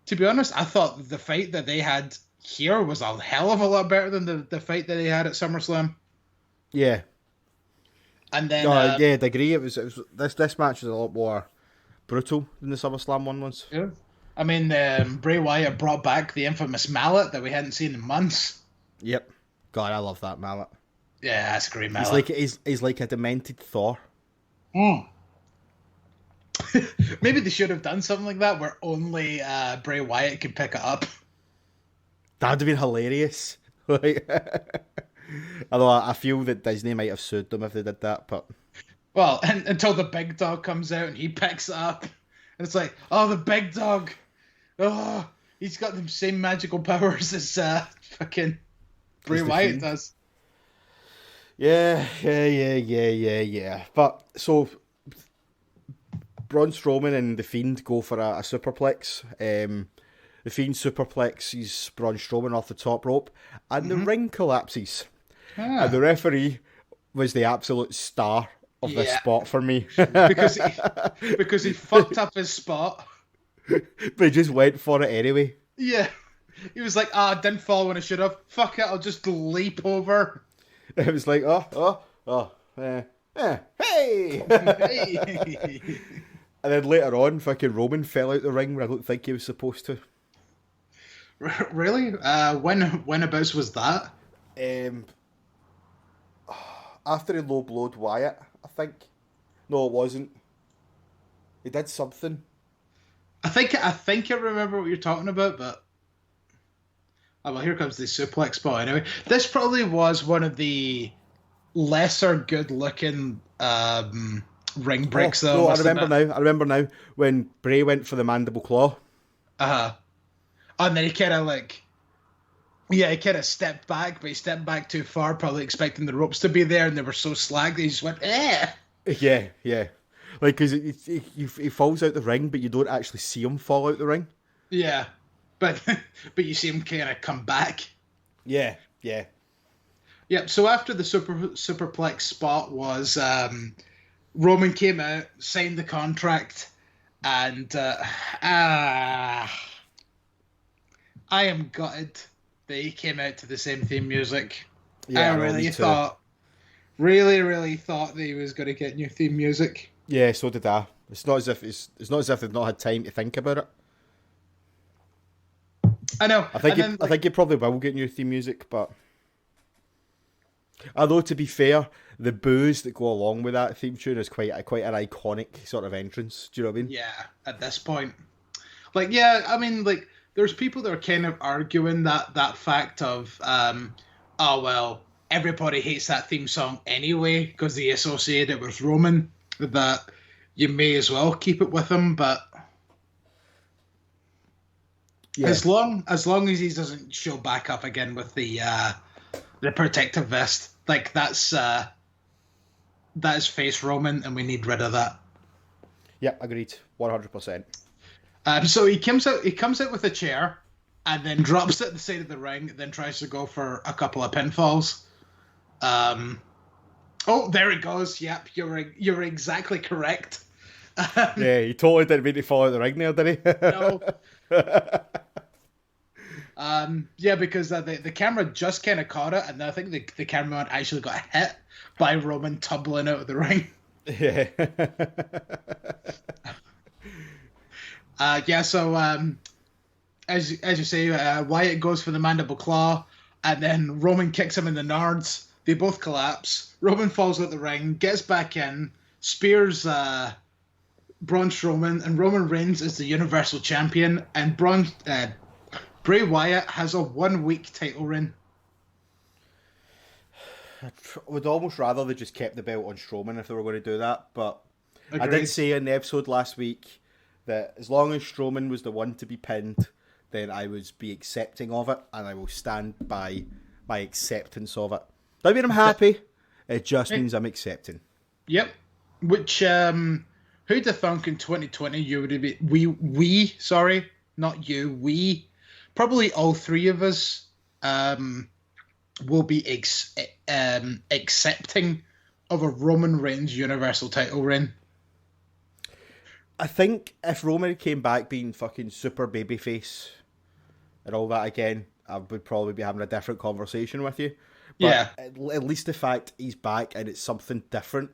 to be honest, I thought the fight that they had here was a hell of a lot better than the fight that they had at SummerSlam. Yeah. And then... yeah, I'd agree. It was this match was a lot more brutal than the SummerSlam one was. Yeah. I mean, Bray Wyatt brought back the infamous mallet that we hadn't seen in months. Yep. God, I love that mallet. Yeah, that's a great mallet. He's like a demented Thor. Maybe they should have done something like that where only Bray Wyatt could pick it up. That'd have been hilarious. Like, although I feel that Disney might have sued them if they did that, but... Well, until the big dog comes out and he picks it up. And it's like, oh, the big dog. Oh, he's got the same magical powers as fucking Bray Wyatt does. Yeah. But, so... Braun Strowman and The Fiend go for a superplex. The Fiend superplexes Braun Strowman off the top rope, and the ring collapses. And the referee was the absolute star of this spot for me. because he fucked up his spot. But he just went for it anyway. Yeah. He was like, I didn't fall when I should have. Fuck it, I'll just leap over. It was like, hey! Hey! And then later on, fucking Roman fell out the ring where I don't think he was supposed to. Really? Whenabouts was that? After he low-blowed Wyatt, I think. No, it wasn't. He did something. I think I remember what you're talking about, but... Oh, well, here comes the suplex spot anyway. This probably was one of the lesser good-looking ring breaks, though. No, I remember now when Bray went for the mandible claw. Uh-huh. And then he kind of like... Yeah, he kind of stepped back, but he stepped back too far, probably expecting the ropes to be there, and they were so slag that he just went, eh! Yeah. Like, because he falls out the ring, but you don't actually see him fall out the ring. Yeah. But you see him kind of come back. Yeah. Yep, so after the superplex spot was Roman came out, signed the contract, and I am gutted that he came out to the same theme music. Yeah, I really thought that he was going to get new theme music. Yeah, so did I. It's not as if they've not had time to think about it. I know. I think you probably will get new theme music, but although to be fair, the boos that go along with that theme tune is quite an iconic sort of entrance. Do you know what I mean? Yeah, at this point, like, yeah, I mean, like, there's people that are kind of arguing that fact of, oh well, everybody hates that theme song anyway because they associate it with Roman. That you may as well keep it with him, but. Yeah. As long as he doesn't show back up again with the protective vest, like that is face Roman, and we need rid of that. Yeah, agreed, 100%. So he comes out with a chair, and then drops it at the side of the ring, then tries to go for a couple of pinfalls. Oh, there it goes. Yep, you're exactly correct. Yeah, he totally didn't mean to fall out the ring there, did he? No. Yeah, because the camera just kind of caught it, and I think the cameraman actually got hit by Roman tumbling out of the ring. Yeah. Yeah. So as you say, Wyatt goes for the mandible claw, and then Roman kicks him in the nards. They both collapse. Roman falls out the ring, gets back in, spears Braun Strowman, and Roman Reigns is the Universal Champion, and Bray Wyatt has a 1-week title reign. I would almost rather they just kept the belt on Strowman if they were going to do that, but Agreed. I did say in the episode last week that as long as Strowman was the one to be pinned, then I would be accepting of it, and I will stand by my acceptance of it. Doesn't mean I'm happy, it just means I'm accepting. Yep. Which, who'd have thunk in 2020 you would be we sorry, not you, we probably all three of us will be accepting of a Roman Reigns Universal title reign. I think if Roman came back being fucking super babyface and all that again, I would probably be having a different conversation with you. But Yeah. at least the fact he's back and it's something different.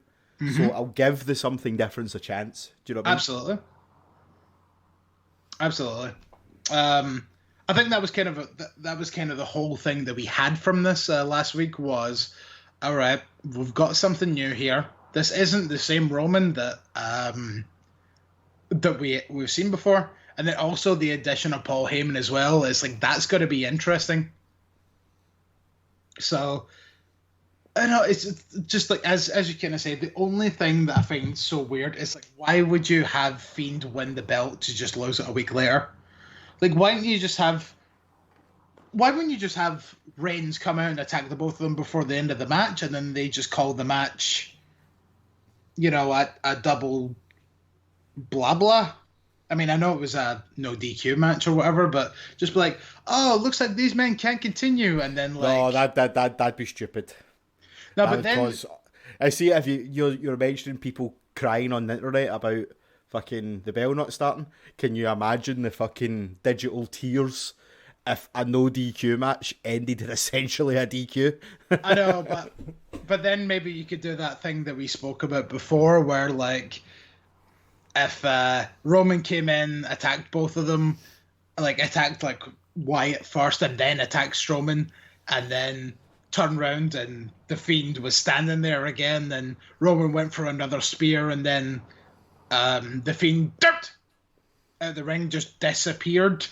So I'll give the something difference a chance. Do you know what I mean? Absolutely. Absolutely. I think that was kind of the whole thing that we had from this last week was, all right, we've got something new here. This isn't the same Roman that we've seen before, and then also the addition of Paul Heyman as well. It's like that's going to be interesting. So, I know it's just like as you kind of say, the only thing that I find so weird is like, why would you have Fiend win the belt to just lose it a week later? Like, why wouldn't you just have Reigns come out and attack the both of them before the end of the match, and then they just call the match, a double blah blah? I mean, I know it was a no DQ match or whatever, but just be like, oh, looks like these men can't continue, and then like, no, that'd be stupid. No, but then I see if you're mentioning people crying on the internet about fucking the bell not starting. Can you imagine the fucking digital tears if a no DQ match ended in essentially a DQ? I know, but then maybe you could do that thing that we spoke about before, where like if Roman came in, attacked both of them, like attacked like Wyatt first, and then attacked Strowman, and then turned around and the Fiend was standing there again, then Roman went for another spear, and then the Fiend dirt out of the ring, just disappeared.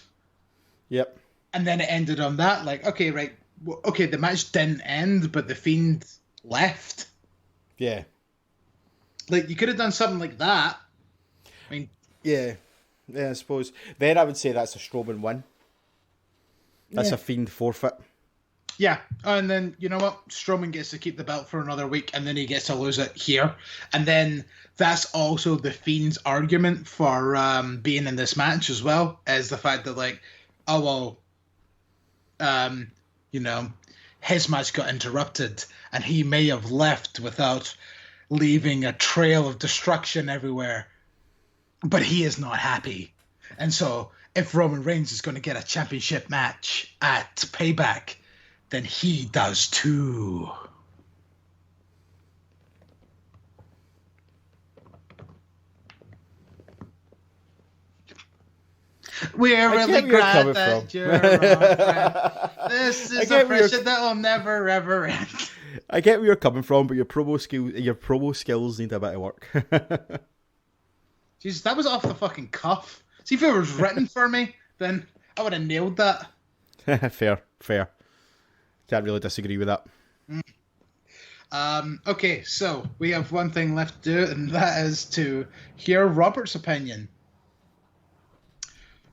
Yep. And then it ended on that, like, okay, right, okay, the match didn't end, but the Fiend left. Yeah. Like, you could have done something like that. I mean, yeah, I suppose. Then I would say that's a Strowman win. That's a Fiend forfeit. Yeah, and then, you know what? Strowman gets to keep the belt for another week, and then he gets to lose it here. And then that's also the Fiend's argument for being in this match as well, is the fact that, like, oh, well, his match got interrupted, and he may have left without leaving a trail of destruction everywhere. But he is not happy. And so, if Roman Reigns is going to get a championship match at Payback, then he does too. We're really glad that you're our friend. This is a friendship that will never ever end. I get where you're coming from, but your promo skills need a bit of work. Jesus, that was off the fucking cuff. See, if it was written for me, then I would have nailed that. Fair. Can't really disagree with that. Okay, so we have one thing left to do, and that is to hear Robert's opinion.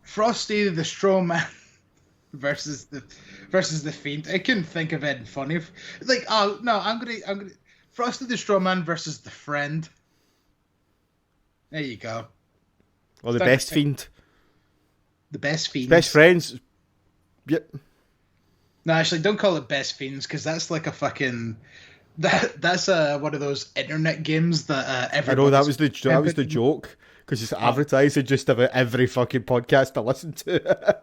Frosty the Strowman versus the Fiend. I couldn't think of anything funny. Like, oh no, I'm gonna Frosty the Strowman versus the Friend. There you go. Or the best Fiend. The best Fiends. Best friends. Yep. No, actually, don't call it Best Fiends, because that's like a fucking that's one of those internet games that everyone. I know that was the joke, because it's advertising just about every fucking podcast I listen to.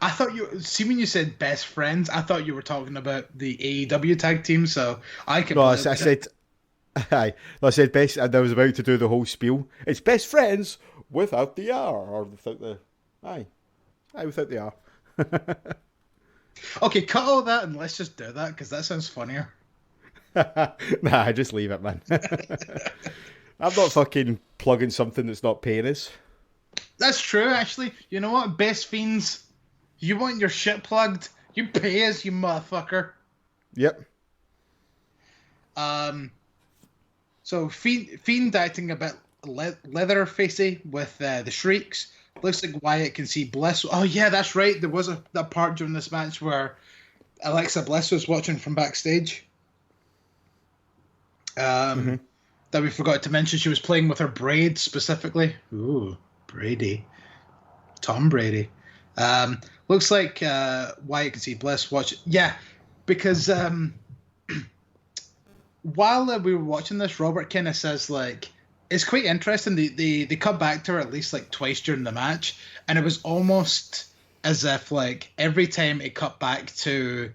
I thought when you said Best Friends, I thought you were talking about the AEW tag team. So I can. No, I said best, and I was about to do the whole spiel. It's Best Friends without the R, or without the without the R. Okay, cut all that and let's just do that, because that sounds funnier. Nah, just leave it, man. I'm not fucking plugging something that's not paying us. That's true, actually. You know what, Best Fiends? You want your shit plugged? You pay us, you motherfucker. Yep. So Fiend acting a bit Leatherfacey with the shrieks. Looks like Wyatt can see Bliss. Oh yeah, that's right. There was that part during this match where Alexa Bliss was watching from backstage. that we forgot to mention. She was playing with her braid specifically. Ooh, Brady. Tom Brady. Looks like Wyatt can see Bliss watch. Yeah, because while we were watching this, Robert kind of says, like, it's quite interesting. They cut back to her at least like twice during the match, and it was almost as if like every time it cut back to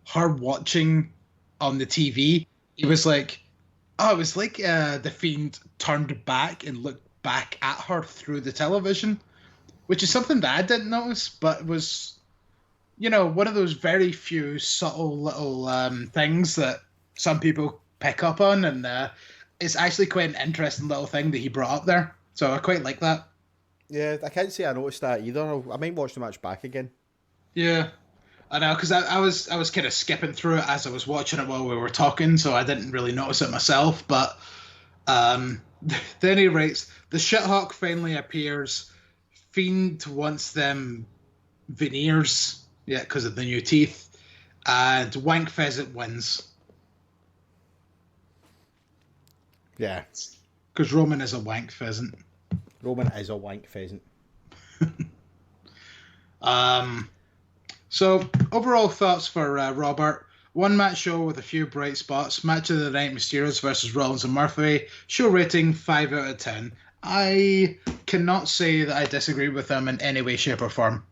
her watching on the TV, it was like, oh, it was like the Fiend turned back and looked back at her through the television, which is something that I didn't notice, but it was, you know, one of those very few subtle little things that some people pick up on, and it's actually quite an interesting little thing that he brought up there. So I quite like that. Yeah, I can't say I noticed that either. I might watch the match back again. Yeah, I know, because I was kind of skipping through it as I was watching it while we were talking, so I didn't really notice it myself. But then he writes, the Shithawk finally appears. Fiend wants them veneers, yeah, because of the new teeth, and Wank Pheasant wins. Yeah. Because Roman is a wank pheasant. Roman is a wank pheasant. So, overall thoughts for Robert. One match show with a few bright spots. Match of the night, Mysterios versus Rollins and Murphy. Show rating 5 out of 10. I cannot say that I disagree with them in any way, shape, or form.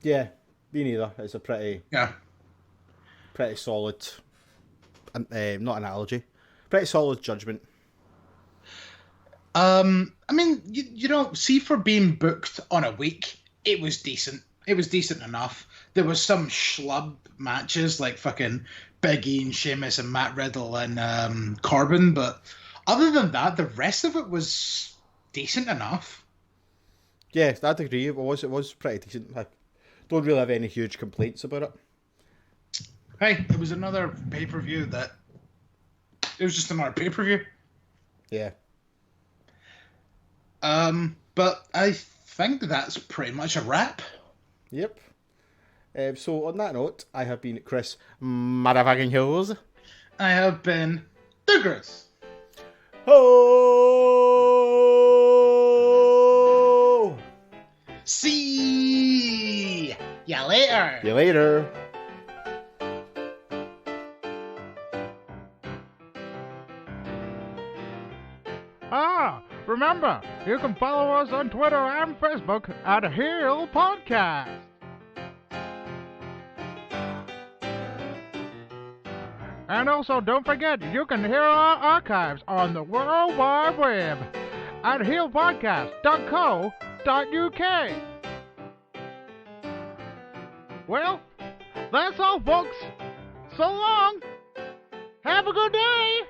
Yeah, me neither. It's a pretty solid, not analogy, pretty solid judgment. I mean, you know, see, for being booked on a week, it was decent. It was decent enough. There was some schlub matches like fucking Big E and Sheamus and Matt Riddle and Corbin, but other than that, the rest of it was decent enough. Yeah, I'd agree. It was pretty decent. I don't really have any huge complaints about it. Hey, it was another pay-per-view it was just another pay-per-view. Yeah. But I think that's pretty much a wrap. Yep. So on that note, I have been Chris Motherfucking Hills. I have been the Griz. Oh! See ya later. See you later. Remember, you can follow us on Twitter and Facebook at Heel Podcast. And also, don't forget, you can hear our archives on the World Wide Web at heelpodcast.co.uk. Well, that's all, folks. So long. Have a good day.